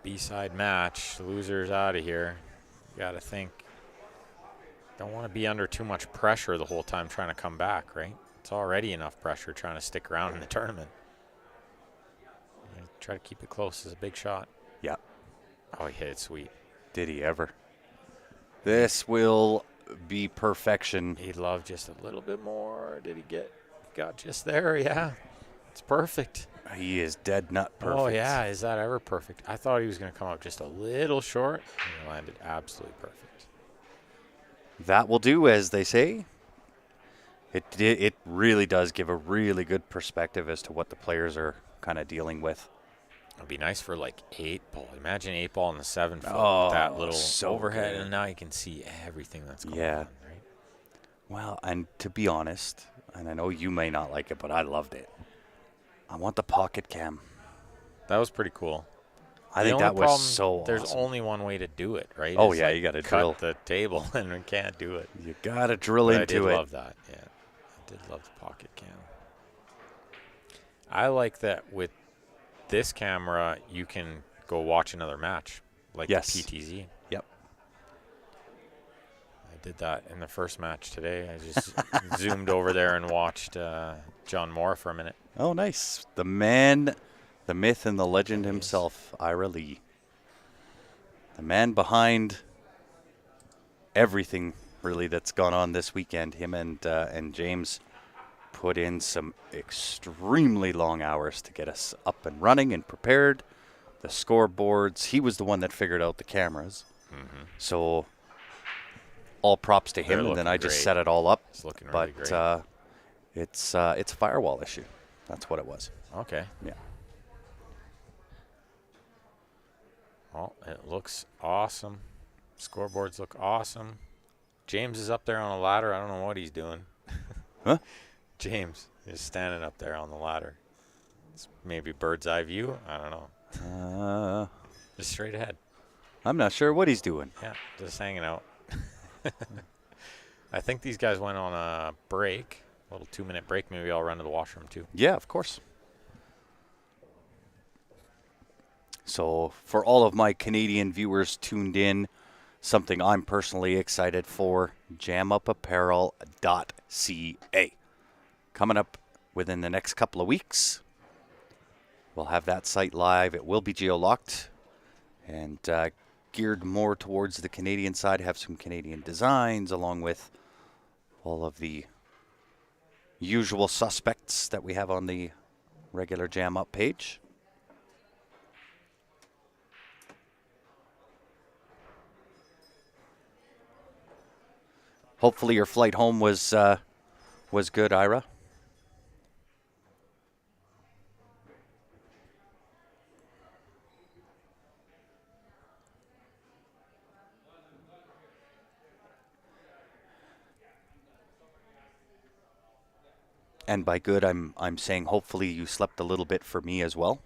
B-side match. The loser's out of here. You got to think. Don't want to be under too much pressure the whole time trying to come back, right? It's already enough pressure trying to stick around in the tournament. Try to keep it close as a big shot. Yeah. Oh, he hit it sweet. Did he ever? This will be perfection. He'd love just a little bit more. Did he got just there? Yeah. It's perfect. He is dead nut perfect. Oh, yeah. Is that ever perfect? I thought he was going to come up just a little short, and he landed absolutely perfect. That will do, as they say. It really does give a really good perspective as to what the players are kind of dealing with. It'd be nice for like 8-ball. Imagine 8-ball in the 7-foot. Oh, that little so overhead, good. and now you can see everything that's going on, right? Well, and to be honest, and I know you may not like it, but I loved it. I want the pocket cam. That was pretty cool. I think that was so There's awesome. only one way to do it, right? Oh, it's yeah, like you got to drill. cut the table, and we can't do it. You got to drill But into it. I did love that, yeah. I did love the pocket cam. I like that with this camera, you can go watch another match, like the PTZ. Yep. I did that in the first match today. I just zoomed over there and watched John Moore for a minute. Oh, nice. The man, the myth, and the legend himself, Ira Lee. The man behind everything, really, that's gone on this weekend. Him and James put in some extremely long hours to get us up and running and prepared. The scoreboards. He was the one that figured out the cameras. Mm-hmm. So all props to him, and then I just set it all up. It's looking really great. It's a firewall issue. That's what it was. Okay. Yeah. Well, it looks awesome. Scoreboards look awesome. James is up there on a ladder. I don't know what he's doing. Huh? James is standing up there on the ladder. It's maybe bird's eye view. I don't know. Just straight ahead. I'm not sure what he's doing. Yeah, just hanging out. I think these guys went on a break, a little 2-minute break. Maybe I'll run to the washroom too. Yeah, of course. So for all of my Canadian viewers tuned in, something I'm personally excited for, jamupapparel.ca. Coming up within the next couple of weeks, we'll have that site live. It will be geo-locked and geared more towards the Canadian side, have some Canadian designs along with all of the usual suspects that we have on the regular Jam Up page. Hopefully your flight home was good, Ira. And by good, I'm saying hopefully you slept a little bit for me as well.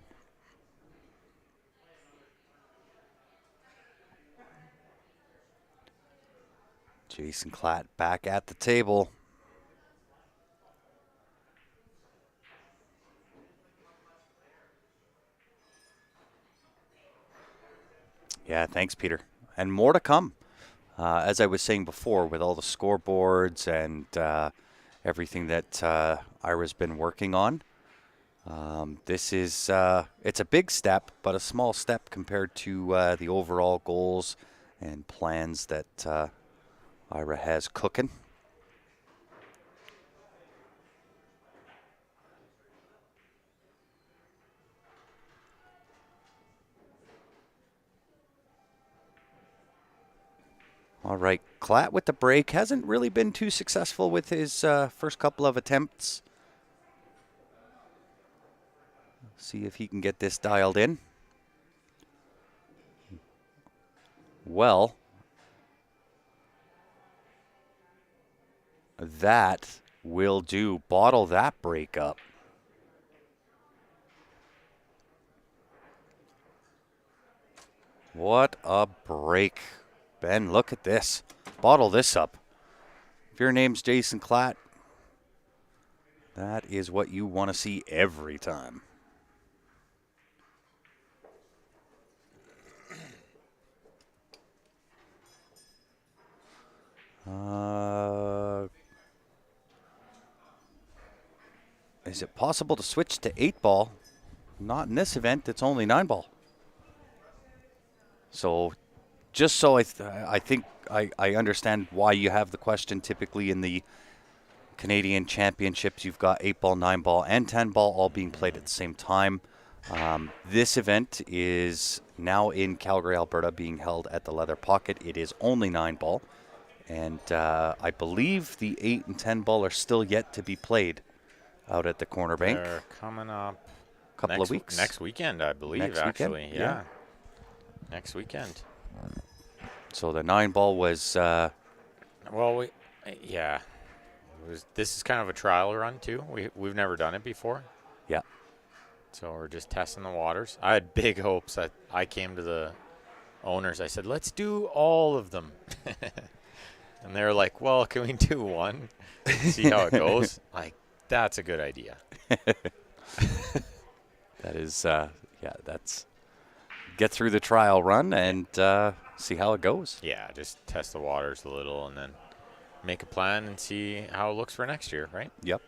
Jason Clatt back at the table. Yeah, thanks, Peter. And more to come. As I was saying before, with all the scoreboards and everything that Ira's been working on, this is it's a big step, but a small step compared to the overall goals and plans that Ira has cooking. All right, Clatt with the break. Hasn't really been too successful with his first couple of attempts. See if he can get this dialed in. Well, that will do. Bottle that break up. What a break. Ben, look at this. Bottle this up. If your name's Jason Clatt, that is what you want to see every time. Is it possible to switch to 8-ball? Not in this event. It's only 9-ball. So just so I think I understand why you have the question. Typically in the Canadian Championships, you've got 8-ball, 9-ball, and 10-ball all being played at the same time. This event is now in Calgary, Alberta, being held at the Leather Pocket. It is only 9-ball. And I believe the 8 and 10-ball are still yet to be played out at the corner bank. They're coming up couple of weeks. Next weekend, I believe, next actually. Weekend? Yeah. Next weekend. So the 9-ball was... well, this is kind of a trial run, too. We've never done it before. Yeah. So we're just testing the waters. I had big hopes. I came to the owners. I said, let's do all of them. And they were like, well, can we do one? See how it goes? Like, that's a good idea. That is, that's... Get through the trial run and see how it goes. Yeah, just test the waters a little and then make a plan and see how it looks for next year, right? Yep.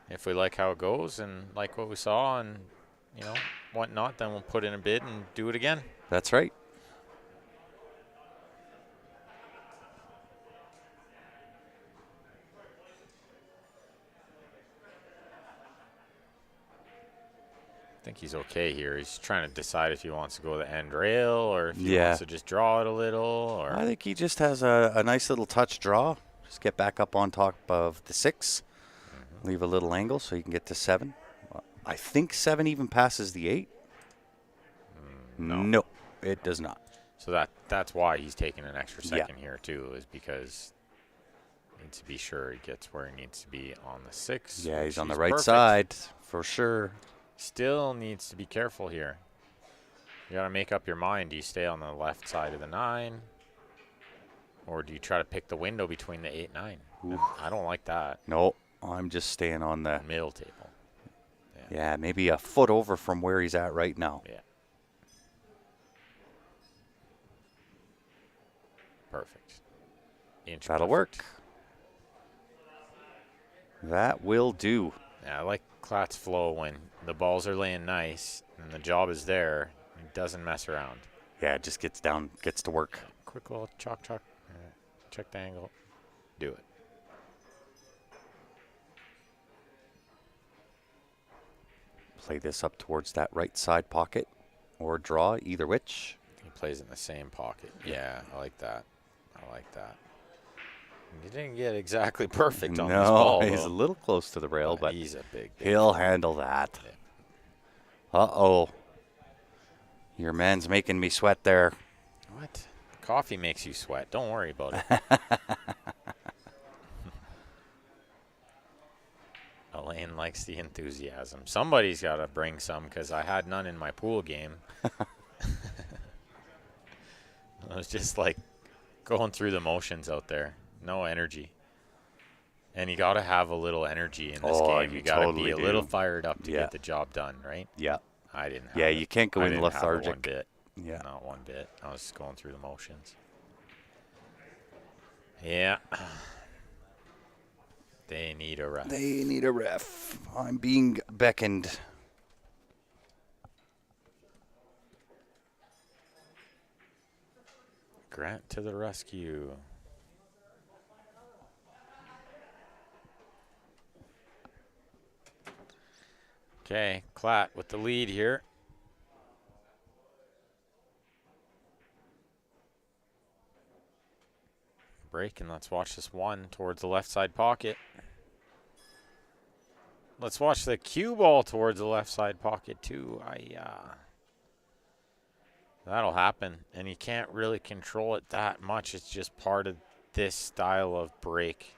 If we like how it goes and like what we saw and, whatnot, then we'll put in a bid and do it again. That's right. I think he's okay here. He's trying to decide if he wants to go the end rail or if he wants to just draw it a little. Or I think he just has a nice little touch draw. Just get back up on top of the 6. Mm-hmm. Leave a little angle so you can get to 7. I think 7 even passes the 8. No, it does not. So that's why he's taking an extra second here too, is because he needs to be sure he gets where he needs to be on the 6. Yeah, he's on the right side for sure. Still needs to be careful here. You got to make up your mind. Do you stay on the left side of the 9? Or do you try to pick the window between the 8-9? I don't like that. No, I'm just staying on the Middle table. Yeah, maybe a foot over from where he's at right now. Yeah. Perfect. That'll work. That will do. Yeah, I like Clatt's flow when the balls are laying nice and the job is there. It doesn't mess around. Yeah, it just gets down, gets to work. Quick little chalk. Check the angle. Do it. Play this up towards that right side pocket or draw, either which. He plays in the same pocket. Yeah, I like that. He didn't get exactly perfect on this ball. No, he's though. a little close to the rail, but he's a big he'll handle that. Yeah. Uh-oh. Your man's making me sweat there. What? Coffee makes you sweat. Don't worry about it. Elaine likes the enthusiasm. Somebody's got to bring some because I had none in my pool game. I was just like going through the motions out there. No energy. And you got to have a little energy in this game. You got to be a little fired up to get the job done, right? Yeah. I didn't have you can't go in lethargic. One bit. Yeah. Not one bit. I was just going through the motions. Yeah. They need a ref. They need a ref. I'm being beckoned. Grant to the rescue. Okay, Clatt with the lead here. Break, and let's watch this one towards the left side pocket. Let's watch the cue ball towards the left side pocket too. That'll happen, and you can't really control it that much. It's just part of this style of break.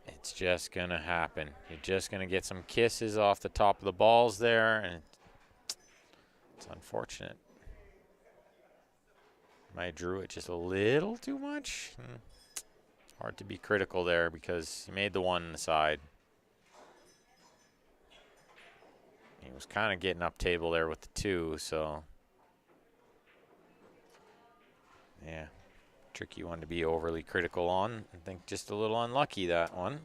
It's just going to happen. You're just going to get some kisses off the top of the balls there, and it's unfortunate. I drew it just a little too much. Hard to be critical there because he made the one on the side. He was kind of getting up table there with the two, so yeah, tricky one to be overly critical on. I think just a little unlucky, that one.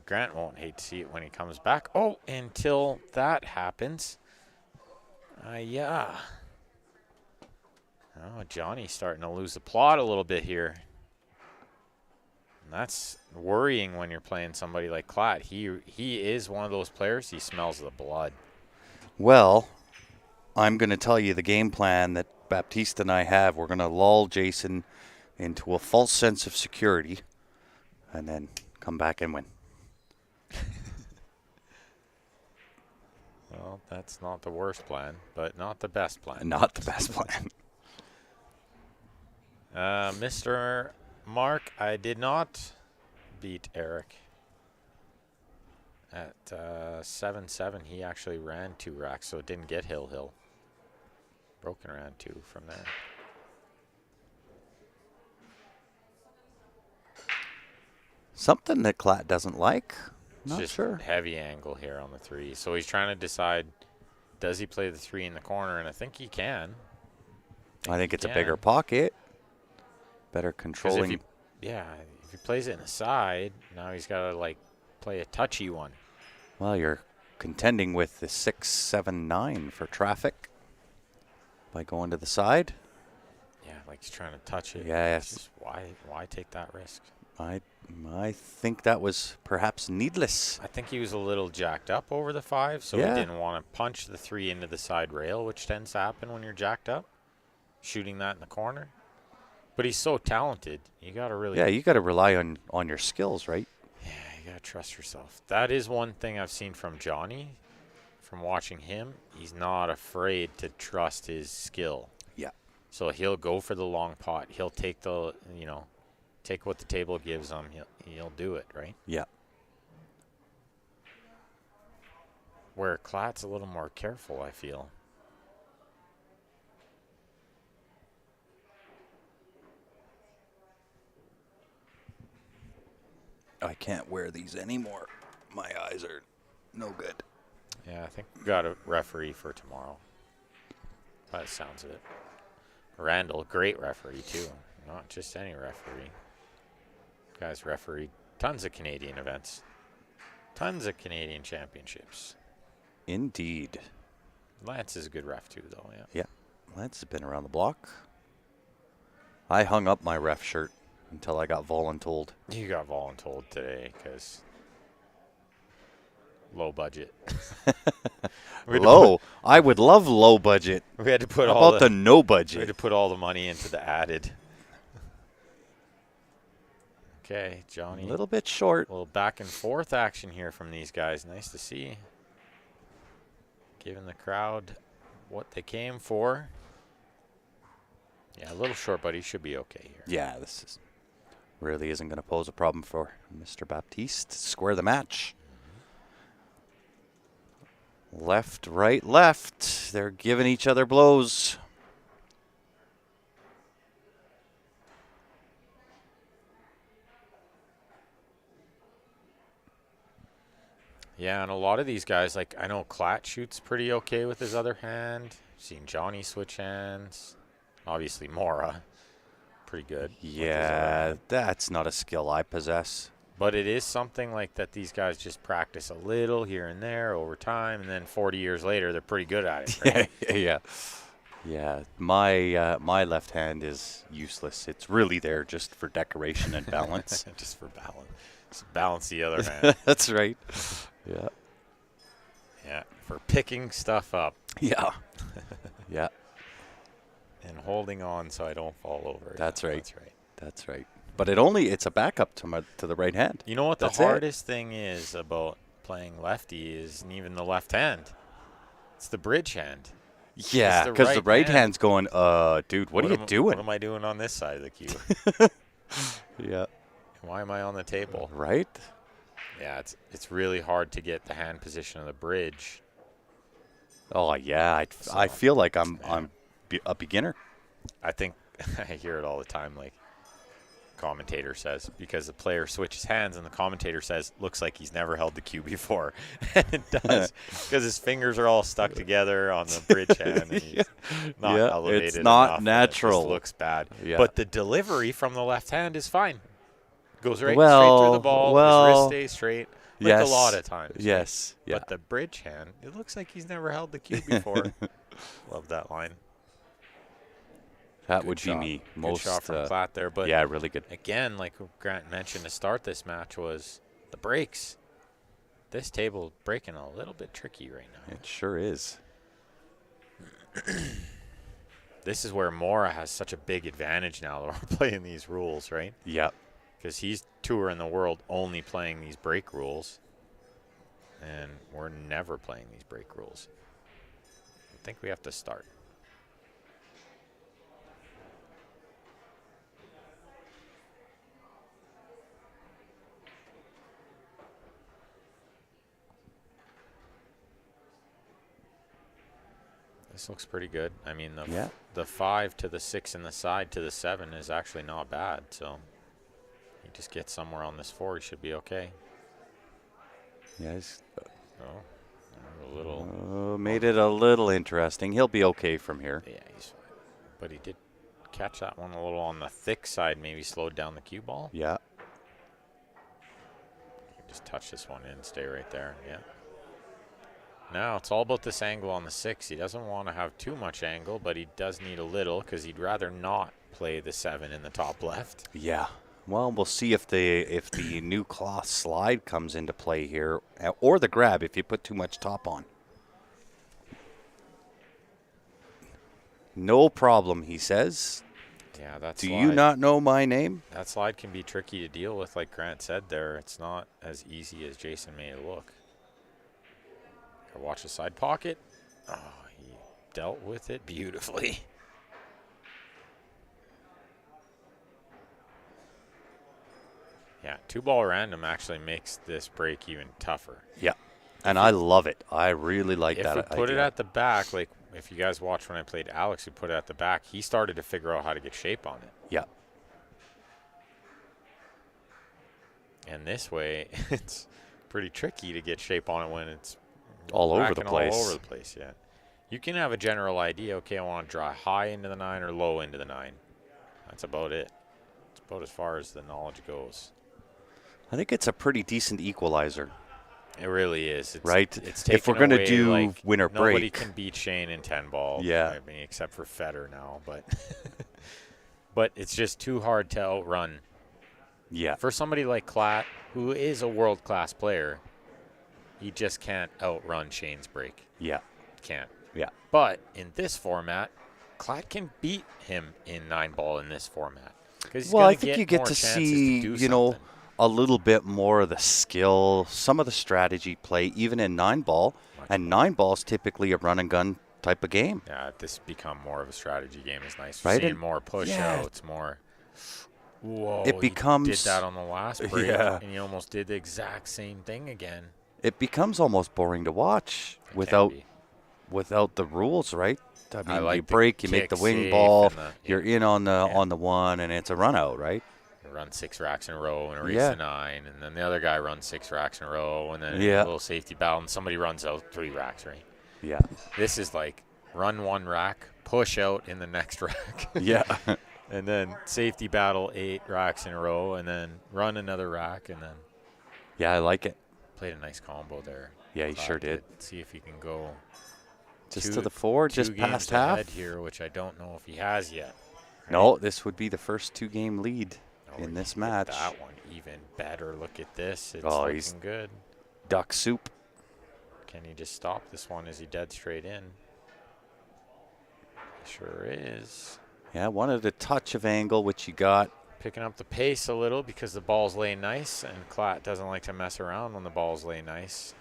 Grant won't hate to see it when he comes back. Oh, until that happens. Yeah. Oh, Johnny's starting to lose the plot a little bit here. And that's worrying when you're playing somebody like Clatt. He is one of those players, he smells the blood. Well, I'm going to tell you the game plan that Baptiste and I have. We're going to lull Jason into a false sense of security and then come back and win. Well, that's not the worst plan, but not the best plan. Not the best plan. Mr. Mark, I did not beat Eric. At 7-7, he actually ran 2 racks, so it didn't get hill. Broken around 2 from there. Something that Clatt doesn't like. Not just sure. Heavy angle here on the 3. So he's trying to decide, does he play the 3 in the corner? And I think he can. I think it's a bigger pocket. Better controlling. If he plays it in the side, now he's got to like play a touchy one. Well, you're contending with the 6-7-9 for traffic by going to the side. Yeah, like he's trying to touch it. Yes. Just why take that risk? I think that was perhaps needless. I think he was a little jacked up over the 5, so he didn't want to punch the 3 into the side rail, which tends to happen when you're jacked up, shooting that in the corner. But he's so talented. You got to really... Yeah, you got to rely on your skills, right? Yeah, you got to trust yourself. That is one thing I've seen from Johnny, from watching him. He's not afraid to trust his skill. Yeah. So he'll go for the long pot. He'll take take what the table gives him. He'll do it, right? Yeah. Where Clatt's a little more careful, I feel. I can't wear these anymore. My eyes are no good. Yeah, I think we got a referee for tomorrow. By the sounds of it. Randall, great referee too. Not just any referee. Guy's referee tons of Canadian events. Tons of Canadian championships. Indeed. Lance is a good ref too, though, yeah. Yeah. Lance has been around the block. I hung up my ref shirt until I got voluntold. You got voluntold today because low budget. Low? I would love low budget. We had to put How all about the no budget? We had to put all the money into the added. Okay, Johnny. A little bit short. A little back and forth action here from these guys. Nice to see. Giving the crowd what they came for. Yeah, a little short, but he should be okay here. Yeah, this is really isn't going to pose a problem for Mr. Baptiste to square the match. Left, right, left. They're giving each other blows. Yeah, and a lot of these guys, like I know Clatt shoots pretty okay with his other hand. Seen Johnny switch hands. Obviously Mora, pretty good. Yeah, that's not a skill I possess. But it is something like that these guys just practice a little here and there over time, and then 40 years later, they're pretty good at it. Right? Yeah. My left hand is useless. It's really there just for decoration and balance. Just for balance. Just balance the other hand. That's right. Yeah. Yeah, for picking stuff up. Yeah. Yeah. And holding on so I don't fall over. That's right. That's right. That's right. But it's a backup to the right hand. You know what That's the hardest thing is about playing lefty is even the left hand. It's the bridge hand. Yeah, because the right hand's going, dude, what are you doing? What am I doing on this side of the cue? Yeah. Why am I on the table? Right? Yeah, it's really hard to get the hand position of the bridge. Oh, yeah. I feel like I'm a beginner. I think I hear it all the time, like commentator says, because the player switches hands and the commentator says, looks like he's never held the cue before. And it does, because his fingers are all stuck together on the bridge hand. And he's not elevated it's not enough, natural. It just looks bad. Yeah. But the delivery from the left hand is fine. Goes straight through the ball. His wrist stays straight. Like a lot of times. Yes. Right? Yeah. But the bridge hand, it looks like he's never held the cue before. Love that line. That Good would shot. be me. Good shot from Clatt there. But yeah, really good. again, like Grant mentioned to start this match, was the breaks. This table breaking a little bit tricky right now. It sure is. This is where Mora has such a big advantage now that we're playing these rules, right? Yeah. Because he's touring the world only playing these break rules. And we're never playing these break rules. I think we have to start. This looks pretty good. I mean, the 5 to the 6 and the side to the 7 is actually not bad. So he just gets somewhere on this 4, he should be okay. Yeah, A little. Made it a little interesting. He'll be okay from here. Yeah, he's fine. But he did catch that one a little on the thick side, maybe slowed down the cue ball. Yeah. Just touch this one in, stay right there. Yeah. Now it's all about this angle on the 6. He doesn't want to have too much angle, but he does need a little because he'd rather not play the 7 in the top left. Yeah. Well, we'll see if the new cloth slide comes into play here, or the grab if you put too much top on. No problem, he says. Yeah, that's. Do you not know my name? That slide can be tricky to deal with, like Grant said there. It's not as easy as Jason made it look. Watch the side pocket. Oh, he dealt with it beautifully. Yeah, 2-ball random actually makes this break even tougher. Yeah, and I love it. I really like that idea. If we put it at the back, like if you guys watched when I played Alex, who put it at the back, he started to figure out how to get shape on it. Yeah. And this way, it's pretty tricky to get shape on it when it's all over the racking place. All over the place, yeah. You can have a general idea, okay, I want to draw high into the 9 or low into the 9. That's about it. It's about as far as the knowledge goes. I think it's a pretty decent equalizer. It really is. It's, right? It's if we're going to do like winner break. Nobody can beat Shane in 10 ball. Yeah. I mean, except for Federer now. But, but it's just too hard to outrun. Yeah. For somebody like Clatt, who is a world-class player, he just can't outrun Shane's break. Yeah. Can't. Yeah. But in this format, Clatt can beat him in 9 ball in this format. Well, I think you get to see, you know, a little bit more of the skill, some of the strategy play, even in 9 ball. And 9 ball's typically a run and gun type of game. Yeah, this become more of a strategy game is nice. Right? Seeing more push-outs, more... Whoa, it becomes, he did that on the last break, yeah. and he almost did the exact same thing again. It becomes almost boring to watch without the rules, right? I mean, like you break, you make the wing ball, you're in on the 1, and it's a run out, right? You run 6 racks in a row and erase the 9, and then the other guy runs 6 racks in a row, and then a little safety battle, and somebody runs out 3 racks, right? Yeah. This is like run 1 rack, push out in the next rack. Yeah. And then safety battle 8 racks in a row, and then run another rack, and then. Yeah, I like it. Played a nice combo there. Yeah, he sure did. See if he can go. Just to the 4, just past half here, which I don't know if he has yet. Right? No, this would be the first 2-game lead in this match. That one even better. Look at this. It's looking he's good. Duck soup. Can he just stop this one? Is he dead straight in? He sure is. Yeah, wanted a touch of angle, which he got. Picking up the pace a little because the ball's laying nice, and Clatt doesn't like to mess around when the ball's laying nice.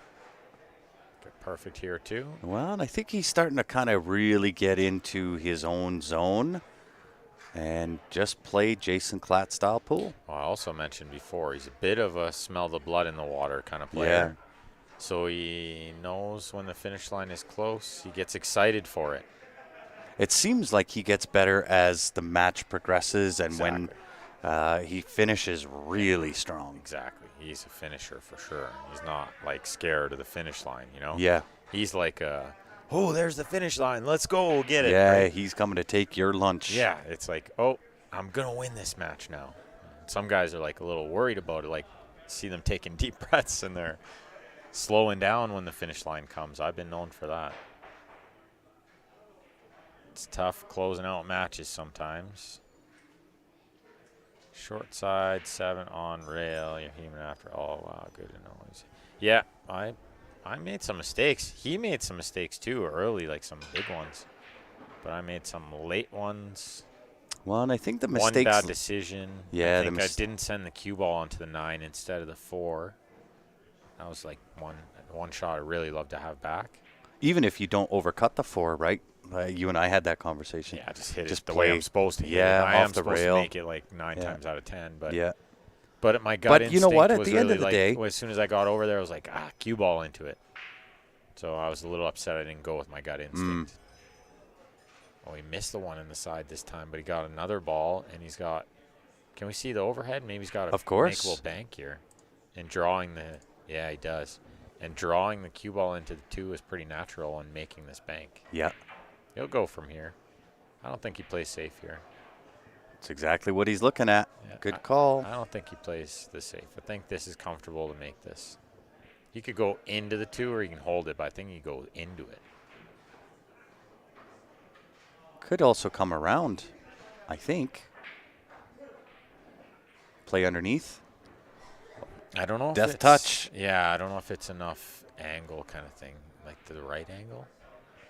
Get perfect here, too. Well, and I think he's starting to kind of really get into his own zone and just play Jason Clatt style pool. Well, I also mentioned before, he's a bit of a smell the blood in the water kind of player. Yeah. So he knows when the finish line is close. He gets excited for it. It seems like he gets better as the match progresses and when he finishes really strong. Exactly. He's a finisher for sure. He's not, like, scared of the finish line, you know? Yeah. He's like, oh, there's the finish line. Let's go get it. Yeah, right? He's coming to take your lunch. Yeah, it's like, oh, I'm going to win this match now. Some guys are, like, a little worried about it. Like, see them taking deep breaths and they're slowing down when the finish line comes. I've been known for that. It's tough closing out matches sometimes. Short side, 7 on rail. You're human after all. Wow, good to know. Yeah, I made some mistakes. He made some mistakes too early, like some big ones. But I made some late ones. Well, and I think the mistakes. One bad decision. Yeah, I think I didn't send the cue ball onto the 9 instead of the 4. That was like one shot I'd really love to have back. Even if you don't overcut the 4, right? You and I had that conversation. Yeah, just hit it the way I'm supposed to hit it. I am supposed to make it like 9 times out of 10. But but my gut instinct you know what? At was the end really of the like, day, as soon as I got over there, I was like, cue ball into it. So I was a little upset I didn't go with my gut instinct. Oh, he missed the one in the side this time, but he got another ball, and he's got. Can we see the overhead? Maybe he's got a makeable bank here, and drawing the. Yeah, he does. And drawing the cue ball into the 2 is pretty natural and making this bank. Yeah. He'll go from here. I don't think he plays safe here. That's exactly what he's looking at. Yeah, good call. I don't think he plays this safe. I think this is comfortable to make this. He could go into the 2 or he can hold it, but I think he goes into it. Could also come around, I think. Play underneath. I don't know. Death touch. Yeah, I don't know if it's enough angle kind of thing, like to the right angle.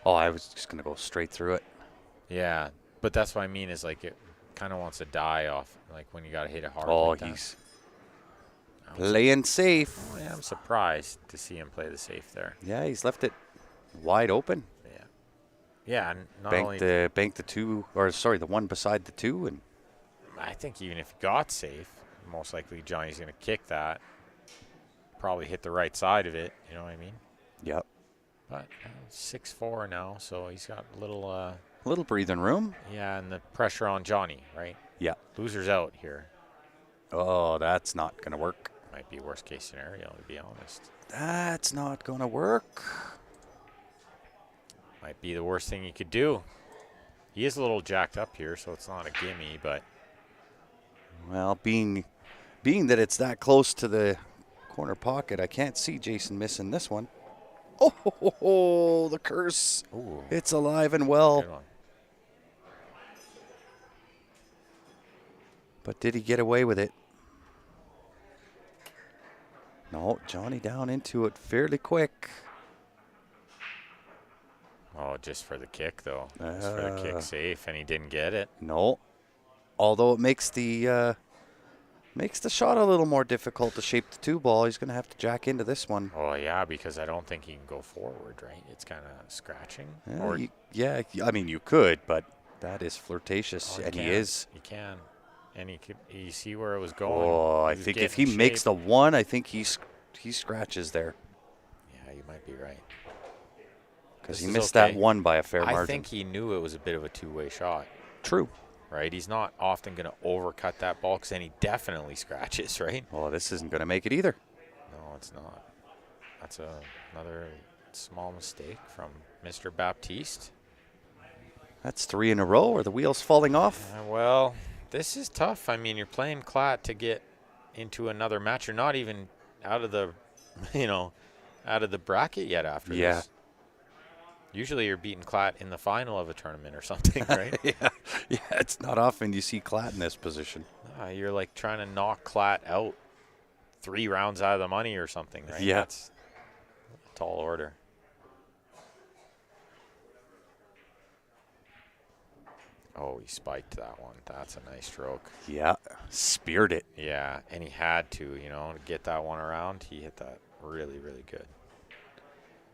Oh, I was just going to go straight through it. Yeah, but that's what I mean is like it kind of wants to die off, like when you got to hit it hard. Oh, like he's playing safe. Oh, yeah, I'm surprised to see him play the safe there. Yeah, he's left it wide open. Yeah. Yeah, and not bank the 2, or sorry, the 1 beside the 2. And I think even if he got safe, most likely Johnny's going to kick that. Probably hit the right side of it, you know what I mean? Yep. But 6-4 now, so he's got a little breathing room. Yeah, and the pressure on Johnny, right? Yeah. Loser's out here. Oh, that's not going to work. Might be worst case scenario, to be honest. That's not going to work. Might be the worst thing you could do. He is a little jacked up here, so it's not a gimme, but Well, being that it's that close to the corner pocket, I can't see Jason missing this one. Oh, the curse. ooh, It's alive and well. good one. But did he get away with it? No, Johnny down into it fairly quick. Oh, just for the kick, though. Just for the kick safe, and he didn't get it. No. Although it makes the shot a little more difficult to shape the 2-ball. He's going to have to jack into this one. Oh, yeah, because I don't think he can go forward, right? It's kind of scratching. I mean, you could, but that is flirtatious, Oh, and he can. is. He can. And you see where it was going. Oh, I was think if getting he makes shape. the 1, I think he scratches there. Yeah, you might be right. Because This he is missed okay. that 1 by a fair I margin. think he knew it was a bit of a two-way shot, True. right? He's not often going to overcut that ball because then he definitely scratches, right? Oh, this isn't going to make it either. No, it's not. That's another small mistake from Mr. Baptiste. That's 3 in a row. Are the wheels falling off? Well, this is tough. I mean, you're playing Clatt to get into another match. You're not even out of the, out of the bracket yet after Yeah. this. Usually you're beating Clatt in the final of a tournament or something, right? Yeah, it's not often you see Clatt in this position. You're like trying to knock Clatt out 3 rounds out of the money or something, right? Yeah. That's a tall order. Oh, he spiked that one. That's a nice stroke. Yeah, speared it. Yeah, and he had to, to get that one around. He hit that really, really good.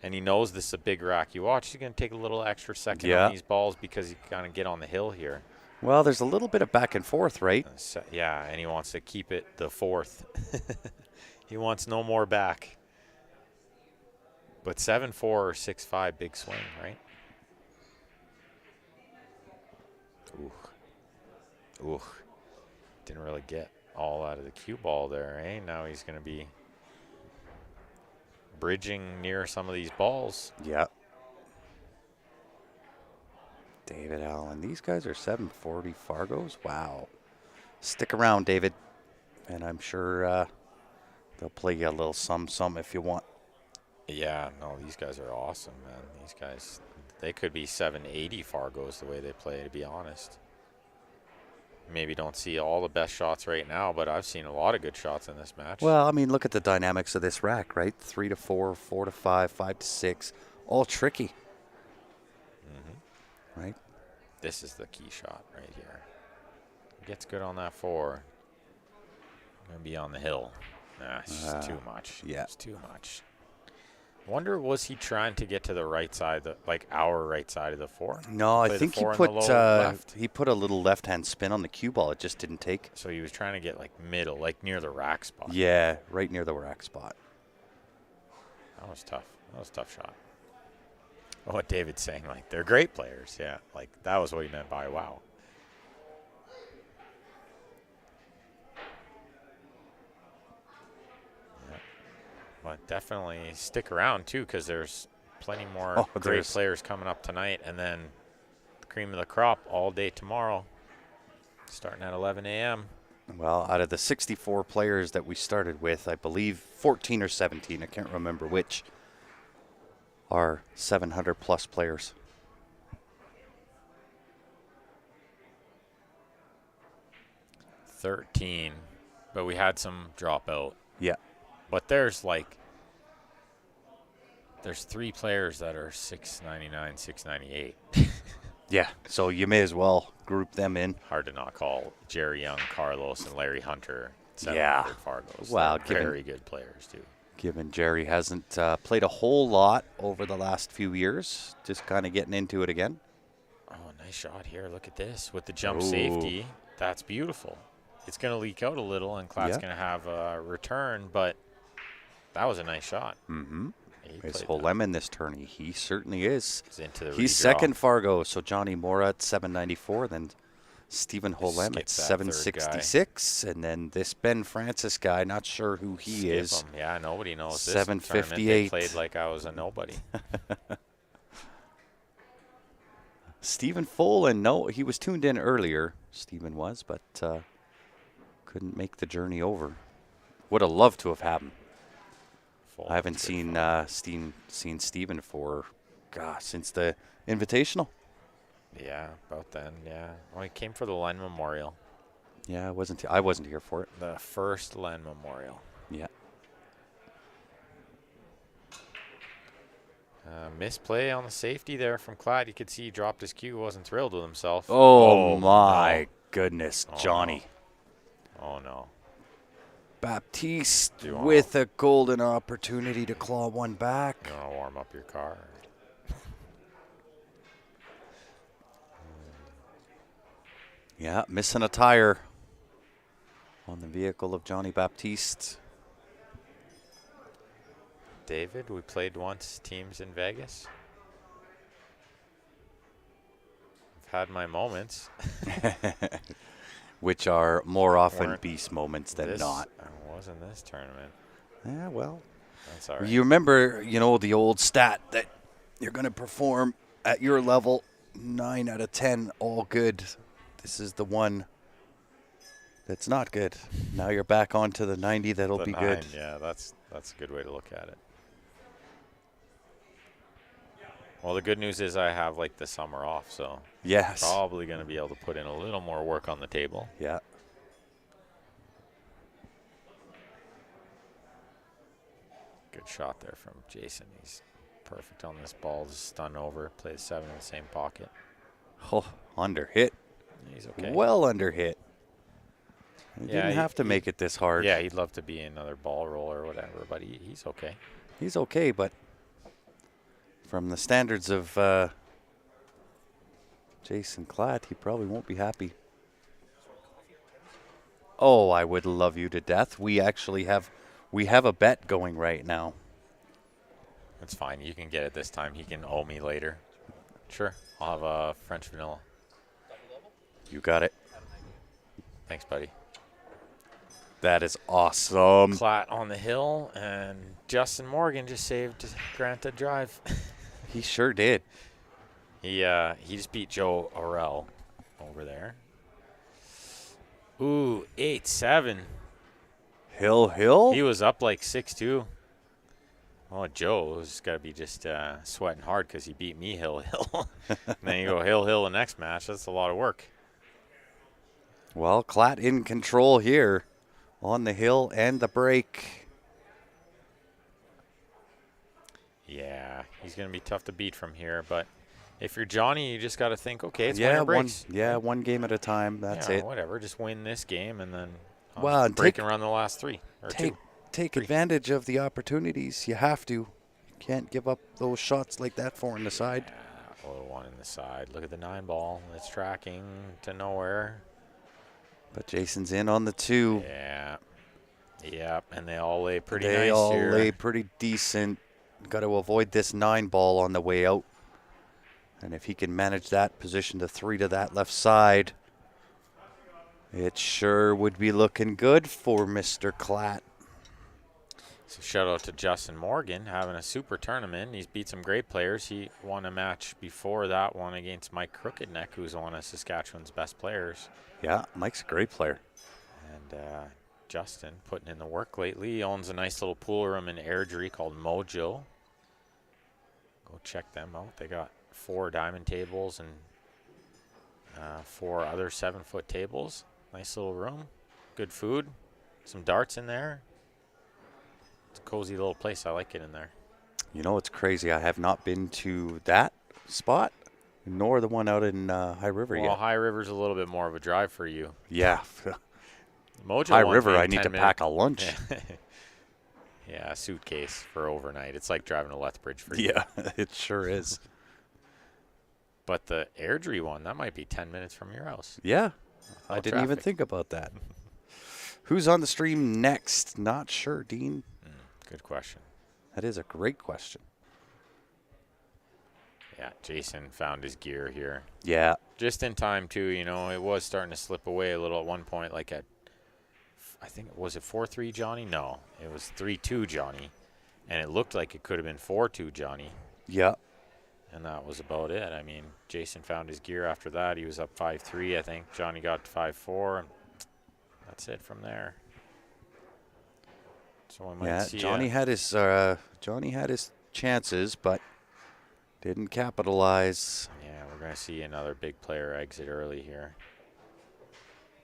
And he knows this is a big rack. You watch, he's going to take a little extra second Yeah. on these balls because he's going to get on the hill here. Well, there's a little bit of back and forth, right? Yeah, and he wants to keep it the 4th. He wants no more back. But 7-4 or 6-5, big swing, right? Ooh. Didn't really get all out of the cue ball there, eh? Now he's going to be bridging near some of these balls. Yeah. David Allen. These guys are 740 Fargos. Wow. Stick around, David. And I'm sure they'll play you a little some if you want. Yeah, no, these guys are awesome, man. These guys, they could be 780 Fargos the way they play, to be honest. Maybe don't see all the best shots right now, but I've seen a lot of good shots in this match. Well, I mean, look at the dynamics of this rack, right? 3 to 4, 4 to 5, 5 to 6. All tricky. Right? This is the key shot right here. Gets good on that 4. Going to be on the hill. Nah, it's just too much. yeah. It's too much. Wonder, was he trying to get to the right side, like our right side of the 4? No, I Play the think 4 in the low left? he put a little left-hand spin on the cue ball. It just didn't take. So he was trying to get like middle, like near the rack spot. Yeah, right near the rack spot. That was tough. That was a tough shot. What David's saying, like, they're great players. Yeah, like, that was what he meant by wow. Yeah. But definitely stick around, too, because there's plenty more great players coming up tonight. And then the cream of the crop all day tomorrow, starting at 11 a.m. Well, out of the 64 players that we started with, I believe 14 or 17, I can't remember which, are 700-plus players. $13, but we had some dropout. Yeah. But there's 3 players that are $6.99, $6.98. Yeah, so you may as well group them in. Hard to not call Jerry Young, Carlos, and Larry Hunter 700 Yeah. Fargos. Well, They're very good players, too. Given Jerry hasn't played a whole lot over the last few years, just kind of getting into it again. Oh, nice shot here. Look at this. With the jump safety, that's beautiful. It's going to leak out a little, and Clatt's going to have a return, but that was a nice shot. Mm-hmm. He Is Holem in this tourney? He certainly is. He's into the He's redraw. second Fargo, so Johnny Mora at 794, then Stephen Holem Skip at that third guy. 766. And then this Ben Francis guy, not sure who he Skip is. him. Yeah, nobody knows this 758. tournament. They played like I was a nobody. Stephen Folan, no, he was tuned in earlier, Stephen was, but couldn't make the journey over. Would have loved to have had him. I haven't seen Stephen for, gosh, since the Invitational. Yeah, about then, yeah. Well, he came for the Len Memorial. Yeah, I wasn't here for it. The first Len Memorial. Yeah. Misplay on the safety there from Clatt. You could see he dropped his cue. Wasn't thrilled with himself. Oh my no. goodness, Oh, Johnny. No. Oh, no. Baptiste with a golden opportunity to claw one back. You want to warm up your car? Yeah, missing a tire on the vehicle of Johnny Baptiste. David, we played once teams in Vegas. I've had my moments. Which are more often beast moments than not. I wasn't this tournament. Yeah, well. That's all right. You remember, the old stat that you're going to perform at your level 9 out of 10, all good. This is the one that's not good. Now you're back onto the 90 that'll be 9, good. Yeah, that's a good way to look at it. Well, the good news is I have like the summer off, so yes, probably going to be able to put in a little more work on the table. Yeah. Good shot there from Jason. He's perfect on this ball. Just stun over. Plays 7 in the same pocket. Oh, under hit. He's okay. Well under hit. He didn't have to make it this hard. Yeah, he'd love to be another ball roll or whatever, but he's okay. He's okay, but from the standards of Jason Clatt, he probably won't be happy. Oh, I would love you to death. We actually have a bet going right now. That's fine. You can get it this time. He can owe me later. Sure. I'll have a French vanilla. You got it. Thanks, buddy. That is awesome. Clatt on the hill, and Justin Morgan just saved Grant a drive. He sure did. He just beat Joe Orell over there. Ooh, 8-7. Hill? He was up like 6-2. Oh, Joe's got to be just sweating hard because he beat me hill. And then you go hill the next match. That's a lot of work. Well, Clatt in control here on the hill and the break. Yeah, he's going to be tough to beat from here. But if you're Johnny, you just got to think, okay, it's winner breaks. One game at a time. That's it. Whatever. Just win this game and then break and run the last 3 or 2. Take advantage of the opportunities. You have to. You can't give up those shots like that 4 in the side. Yeah, 1 in the side. Look at the 9 ball. It's tracking to nowhere. But Jason's in on the 2. Yeah. Yep, and they all lay pretty nice here. They all lay pretty decent. Got to avoid this 9 ball on the way out. And if he can manage that, position the 3 to that left side, it sure would be looking good for Mr. Clatt. So shout out to Justin Morgan having a super tournament. He's beat some great players. He won a match before that one against Mike Crookedneck, who's one of Saskatchewan's best players. Yeah, Mike's a great player. And Justin putting in the work lately. He owns a nice little pool room in Airdrie called Mojo. Go check them out. They got 4 diamond tables and 4 other 7-foot tables. Nice little room. Good food. Some darts in there. It's a cozy little place. I like it in there. You know, it's crazy. I have not been to that spot, nor the one out in High River yet. Well, High River's a little bit more of a drive for you. Yeah. Mojo High River, I need to pack a lunch. Yeah, a suitcase for overnight. It's like driving to Lethbridge for you. Yeah, it sure is. But the Airdrie one, that might be 10 minutes from your house. Yeah, I didn't even think about that. Who's on the stream next? Not sure, Dean. Good question. That is a great question. Yeah, Jason found his gear here. Yeah. Just in time, too. You know, it was starting to slip away a little at one point, like at, I think, was it 4-3 Johnny? No, it was 3-2 Johnny. And it looked like it could have been 4-2 Johnny. Yeah. And that was about it. I mean, Jason found his gear after that. He was up 5-3, I think. Johnny got to 5-4. And that's it from there. So we might see Johnny had his chances, but didn't capitalize. Yeah, we're going to see another big player exit early here.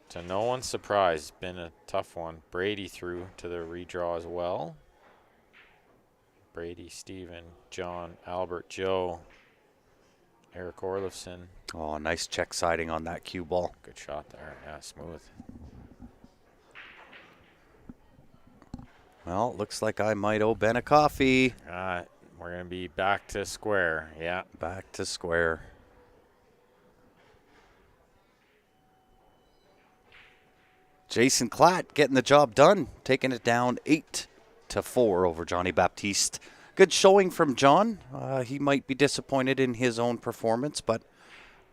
To no one's surprise, it's been a tough one. Brady through to the redraw as well. Brady, Steven, John, Albert, Joe, Eric Orlifson. Oh, nice check siding on that cue ball. Good shot there. Yeah, smooth. Well, looks like I might owe Ben a coffee. We're going to be back to square. Yeah. Back to square. Jason Clatt getting the job done, taking it down 8-4 over Johnny Baptiste. Good showing from John. He might be disappointed in his own performance, but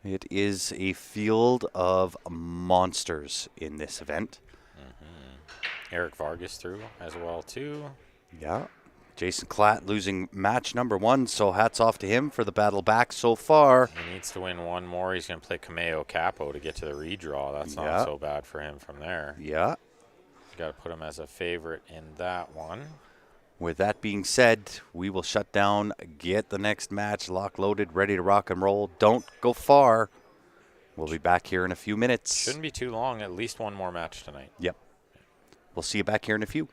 it is a field of monsters in this event. Eric Vargas through as well, too. Yeah. Jason Clatt losing match number 1, so hats off to him for the battle back so far. He needs to win one more. He's going to play Cameo Capo to get to the redraw. That's not so bad for him from there. Yeah. Got to put him as a favorite in that one. With that being said, we will shut down, get the next match lock loaded, ready to rock and roll. Don't go far. We'll be back here in a few minutes. Shouldn't be too long. At least one more match tonight. Yep. We'll see you back here in a few.